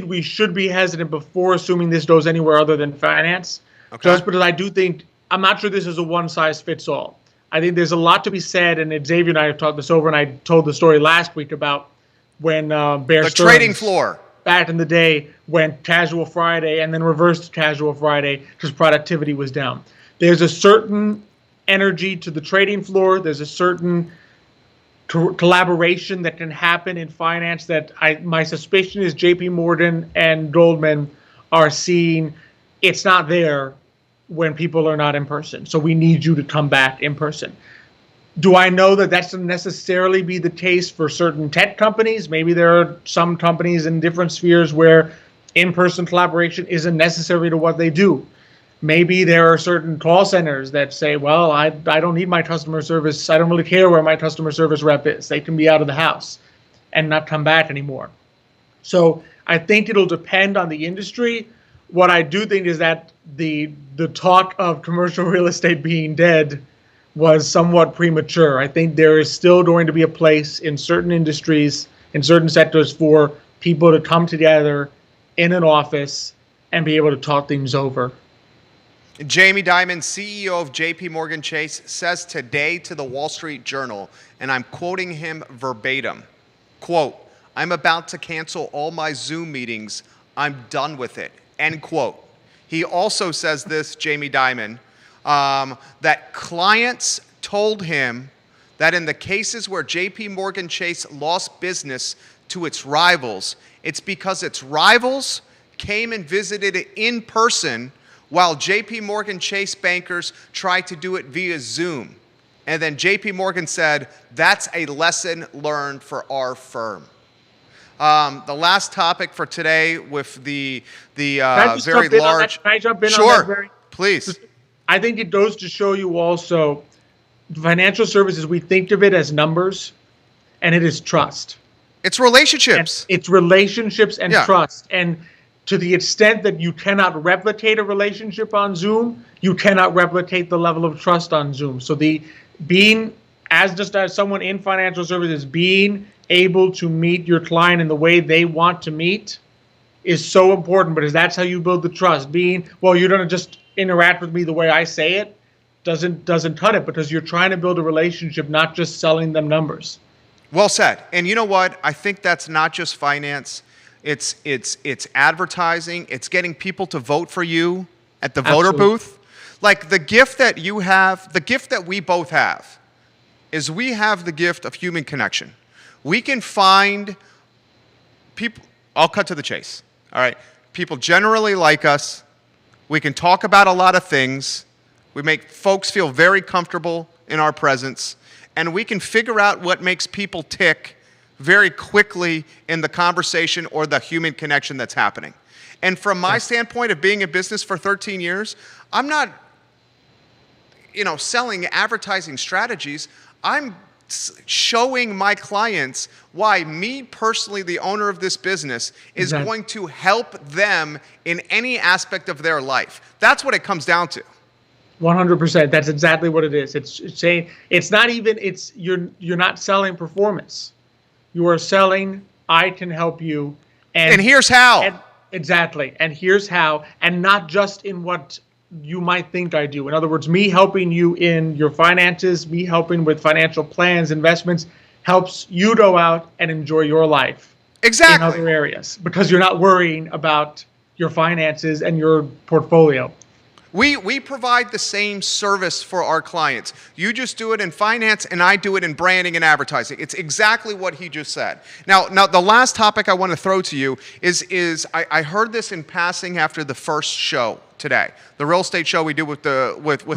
we should be hesitant before assuming this goes anywhere other than finance. Okay. Just because I do think, I'm not sure this is a one-size-fits-all. I think there's a lot to be said, and Xavier and I have talked this over, and I told the story last week about when Bear Stearns, trading floor back in the day, went casual Friday and then reversed casual Friday because productivity was down. There's a certain energy to the trading floor. There's a certain collaboration that can happen in finance that my suspicion is JP Morgan and Goldman are seeing it's not there when people are not in person. So we need you to come back in person. Do I know that that's going to necessarily be the case for certain tech companies? Maybe there are some companies in different spheres where in-person collaboration isn't necessary to what they do. Maybe there are certain call centers that say, well, I don't need my customer service. I don't really care where my customer service rep is. They can be out of the house and not come back anymore. So I think it'll depend on the industry. What I do think is that the talk of commercial real estate being dead was somewhat premature. I think there is still going to be a place in certain industries, in certain sectors, for people to come together in an office and be able to talk things over. Jamie Dimon, CEO of JPMorgan Chase, says today to the Wall Street Journal, and I'm quoting him verbatim, quote, "I'm about to cancel all my Zoom meetings. I'm done with it," end quote. He also says this, Jamie Dimon, that clients told him that in the cases where JPMorgan Chase lost business to its rivals, it's because its rivals came and visited it in person while JPMorgan Chase bankers tried to do it via Zoom. And then JPMorgan said, that's a lesson learned for our firm. The last topic for today with the very large... Can I jump in sure, on that? Please. I think it goes to show you also, financial services, we think of it as numbers, and it is trust. It's relationships. And it's relationships and trust. And to the extent that you cannot replicate a relationship on Zoom, you cannot replicate the level of trust on Zoom. So as someone in financial services, being able to meet your client in the way they want to meet is so important, because that's how you build the trust. You're going to just interact with me the way I say it doesn't cut it, because you're trying to build a relationship, not just selling them numbers. Well said. And you know what? I think that's not just finance. It's advertising. It's getting people to vote for you at the voter booth. Like the gift that you have, the gift that we both have, is we have the gift of human connection. We can find people, I'll cut to the chase, all right? People generally like us. We can talk about a lot of things. We make folks feel very comfortable in our presence, and we can figure out what makes people tick very quickly in the conversation or the human connection that's happening. And from my standpoint of being in business for 13 years, I'm not, selling advertising strategies. I'm showing my clients why me personally, the owner of this business, is going to help them in any aspect of their life. That's what it comes down to. 100%. That's exactly what it is. It's saying you're not selling performance. You are selling, I can help you. And here's how. Exactly. And here's how. And not just in what you might think I do. In other words, me helping you in your finances, me helping with financial plans, investments, helps you go out and enjoy your life. Exactly. In other areas. Because you're not worrying about your finances and your portfolio. We provide the same service for our clients. You just do it in finance, and I do it in branding and advertising. It's exactly what he just said. Now the last topic I want to throw to you is I heard this in passing after the first show today, the real estate show we do with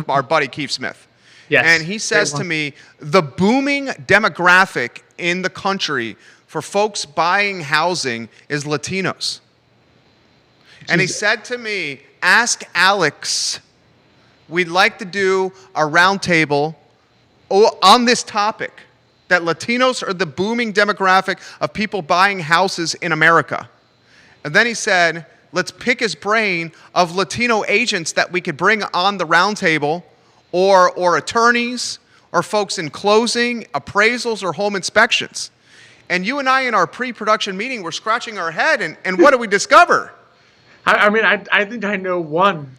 our buddy Keith Smith. Yes. And he says to me, the booming demographic in the country for folks buying housing is Latinos. And he said to me, ask Alex, we'd like to do a roundtable on this topic, that Latinos are the booming demographic of people buying houses in America. And then he said, let's pick his brain of Latino agents that we could bring on the roundtable, or attorneys, or folks in closing, appraisals, or home inspections. And you and I in our pre-production meeting were scratching our head, and what did we discover? I think I know one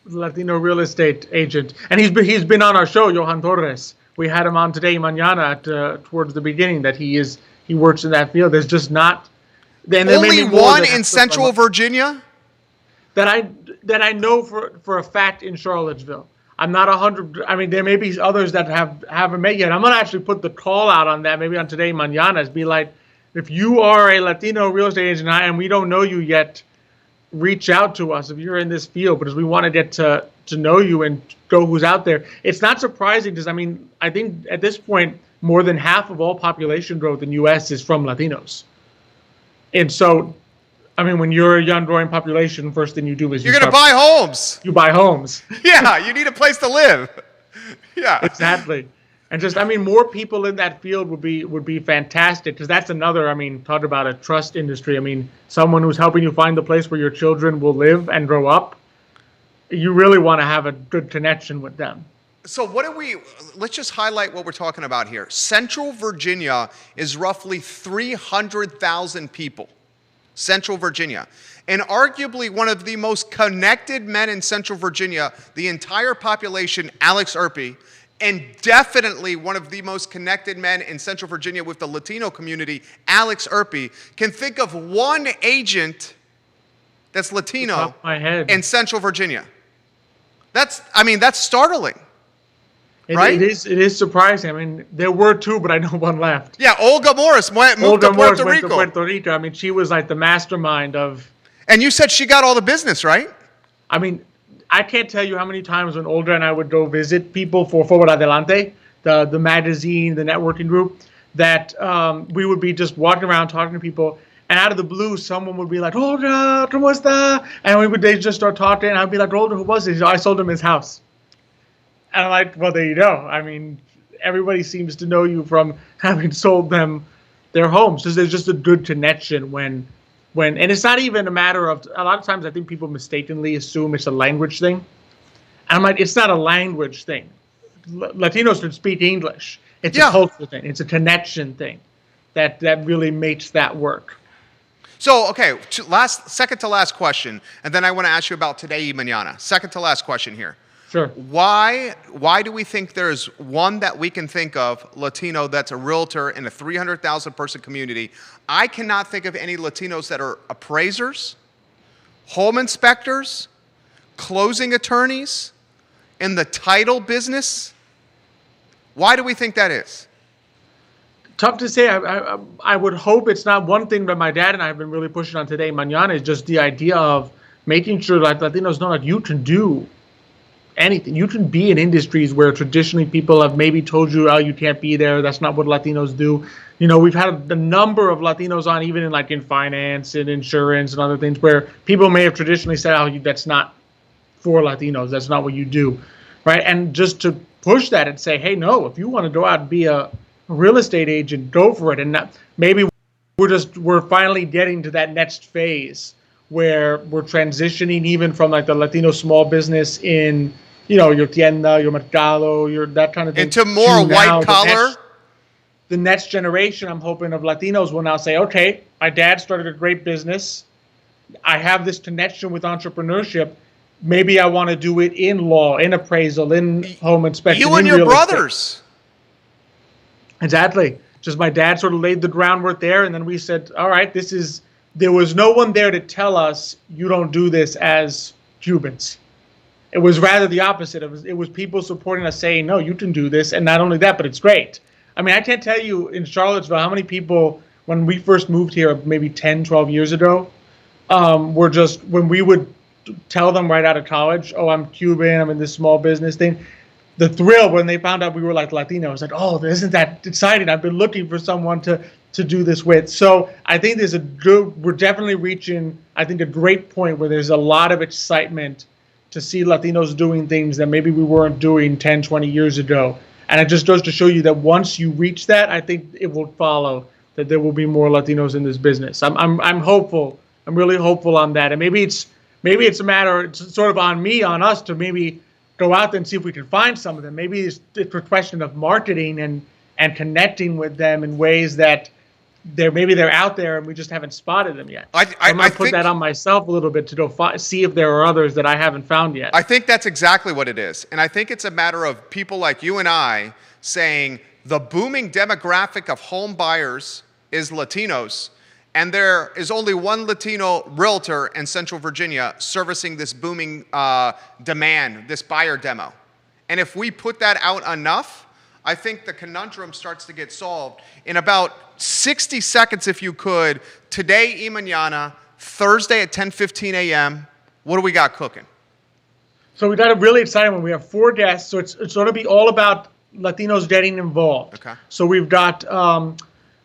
Latino real estate agent, and he's been on our show, Johan Torres. We had him on today, mañana, towards the beginning. That he works in that field. There's just not. Only one in Central Virginia. That I know for a fact in Charlottesville. I'm not 100. I mean, there may be others that haven't made yet. I'm gonna actually put the call out on that maybe on today, mañana. Be like, if you are a Latino real estate agent and we don't know you yet, reach out to us if you're in this field, because we want to get to know you and go who's out there. It's not surprising because, I think at this point, more than half of all population growth in the U.S. is from Latinos. And so, when you're a young growing population, first thing you do is you're going to buy homes. You buy homes. Yeah, you need a place to live. Yeah. Exactly. And just, more people in that field would be fantastic, because that's another, talk about a trust industry. Someone who's helping you find the place where your children will live and grow up. You really want to have a good connection with them. So let's just highlight what we're talking about here. Central Virginia is roughly 300,000 people. Central Virginia. And arguably one of the most connected men in Central Virginia, the entire population, Alex Urpí, and definitely one of the most connected men in Central Virginia with the Latino community, Alex Urpí, can think of one agent that's Latino in Central Virginia. That's startling. Right? It is surprising. There were two, but I know one left. Yeah, Olga Morris moved to Puerto Rico. She was like the mastermind of... And you said she got all the business, right? I can't tell you how many times when Olga and I would go visit people for Forward Adelante, the magazine, the networking group, that we would be just walking around talking to people, and out of the blue, someone would be like, Olga, ¿cómo está? And they just start talking, and I'd be like, Olga, who was it? I sold him his house. And I'm like, well, there you go. Everybody seems to know you from having sold them their homes. So there's just a good connection when and it's not even a matter of, a lot of times I think people mistakenly assume it's a language thing. And I'm like, it's not a language thing. Latinos can speak English. It's a culture thing. It's a connection thing that really makes that work. So, okay, second to last question, and then I want to ask you about today y mañana. Second to last question here. Sure. Why do we think there's one that we can think of, Latino, that's a realtor in a 300,000 person community? I cannot think of any Latinos that are appraisers, home inspectors, closing attorneys, in the title business. Why do we think that is? Tough to say. I would hope it's not. One thing that my dad and I have been really pushing on today, mañana, is just the idea of making sure that Latinos know that you can do anything. You can be in industries where traditionally people have maybe told you, oh, you can't be there. That's not what Latinos do. We've had a number of Latinos on, even in finance and insurance and other things, where people may have traditionally said, oh, that's not for Latinos. That's not what you do, right? And just to push that and say, hey, no, if you want to go out and be a real estate agent, go for it. And maybe we're finally getting to that next phase where we're transitioning even from like the Latino small business in, your tienda, your mercado, your that kind of thing. Into more white collar. The next generation, I'm hoping, of Latinos will now say, okay, my dad started a great business. I have this connection with entrepreneurship. Maybe I want to do it in law, in appraisal, in home inspection. You and your brothers. Exactly. Just my dad sort of laid the groundwork there, and then we said, all right, there was no one there to tell us you don't do this as Cubans. It was rather the opposite. It was people supporting us saying, no, you can do this. And not only that, but it's great. I mean, I can't tell you in Charlottesville how many people, when we first moved here maybe 10, 12 years ago, were just, when we would tell them right out of college, oh, I'm Cuban, I'm in this small business thing, the thrill when they found out we were like Latinos, like, oh, isn't that exciting? I've been looking for someone to do this with. So I think we're definitely reaching, I think, a great point where there's a lot of excitement to see Latinos doing things that maybe we weren't doing 10, 20 years ago. And it just goes to show you that once you reach that, I think it will follow that there will be more Latinos in this business. I'm hopeful. I'm really hopeful on that. And maybe it's a matter, it's sort of on us to maybe go out there and see if we can find some of them. Maybe it's a question of marketing and connecting with them in ways that they're out there and we just haven't spotted them yet. I might put that on myself a little bit to go see if there are others that I haven't found yet. I think that's exactly what it is. And I think it's a matter of people like you and I saying the booming demographic of home buyers is Latinos, and there is only one Latino realtor in Central Virginia servicing this booming demand, this buyer demo. And if we put that out enough, I think the conundrum starts to get solved. In about 60 seconds, if you could, today y mañana, Thursday at 10:15 a.m., what do we got cooking? So we got a really exciting one. We have 4 guests, so it's going to be all about Latinos getting involved. Okay. So we've got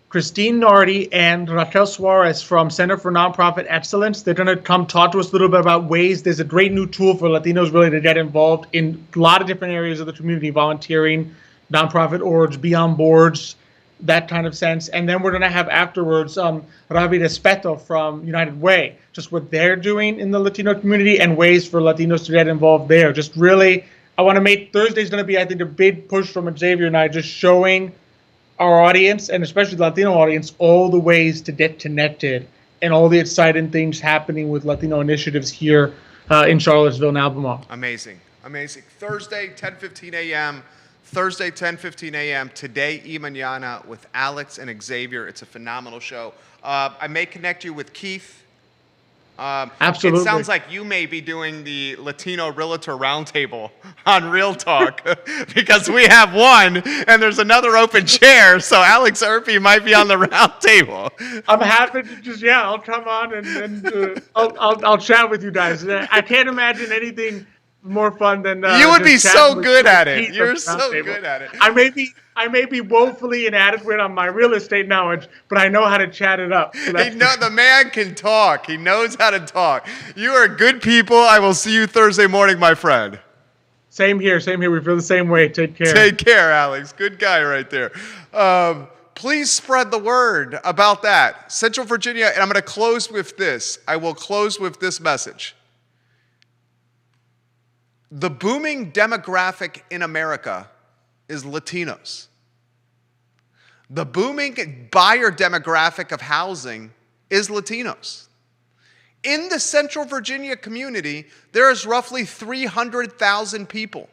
Christine Nardi and Raquel Suarez from Center for Nonprofit Excellence. They're going to come talk to us a little bit about ways. There's a great new tool for Latinos really to get involved in a lot of different areas of the community, volunteering, nonprofit orgs, be on boards, that kind of sense. And then we're going to have afterwards Ravi Respeto from United Way, just what they're doing in the Latino community and ways for Latinos to get involved there. Just really, I want to make Thursday's going to be, I think, a big push from Xavier and I, just showing our audience, and especially the Latino audience, all the ways to get connected and all the exciting things happening with Latino initiatives here in Charlottesville and Albemarle. Amazing. Thursday, 10:15 a.m., Thursday, 10:15 a.m., Today y Mañana with Alex and Xavier. It's a phenomenal show. I may connect you with Keith. Absolutely. It sounds like you may be doing the Latino Realtor Roundtable on Real Talk because we have one and there's another open chair. So Alex Urpí might be on the roundtable. I'm happy to I'll come on and I'll chat with you guys. I can't imagine anything more fun than you would be so good at it. You're so good at it. I may be woefully inadequate on my real estate knowledge, but I know how to chat it up. So the man can talk. He knows how to talk. You are good people. I will see you Thursday morning, my friend. Same here. We feel the same way. Take care. Take care, Alex. Good guy right there. Please spread the word about that. Central Virginia, and I'm going to close with this. I will close with this message. The booming demographic in America is Latinos. The booming buyer demographic of housing is Latinos. In the Central Virginia community, there is roughly 300,000 people.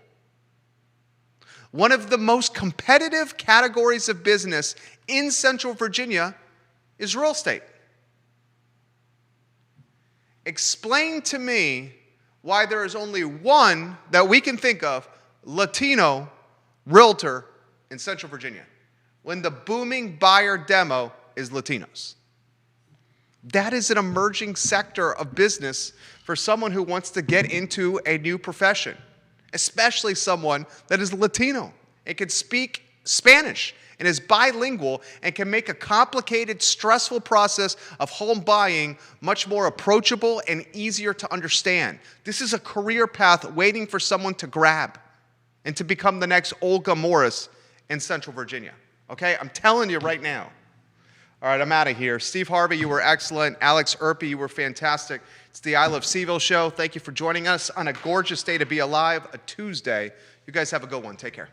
One of the most competitive categories of business in Central Virginia is real estate. Explain to me why there is only one that we can think of Latino realtor in Central Virginia when the booming buyer demo is Latinos. That is an emerging sector of business for someone who wants to get into a new profession. especially someone that is Latino and can speak Spanish and is bilingual and can make a complicated, stressful process of home buying much more approachable and easier to understand. This is a career path waiting for someone to grab and to become the next Olga Morris in Central Virginia. Okay? I'm telling you right now. All right, I'm out of here. Steve Harvey, you were excellent. Alex Urpí, you were fantastic. It's the I Love CVille Show. Thank you for joining us on a gorgeous day to be alive, a Tuesday. You guys have a good one. Take care.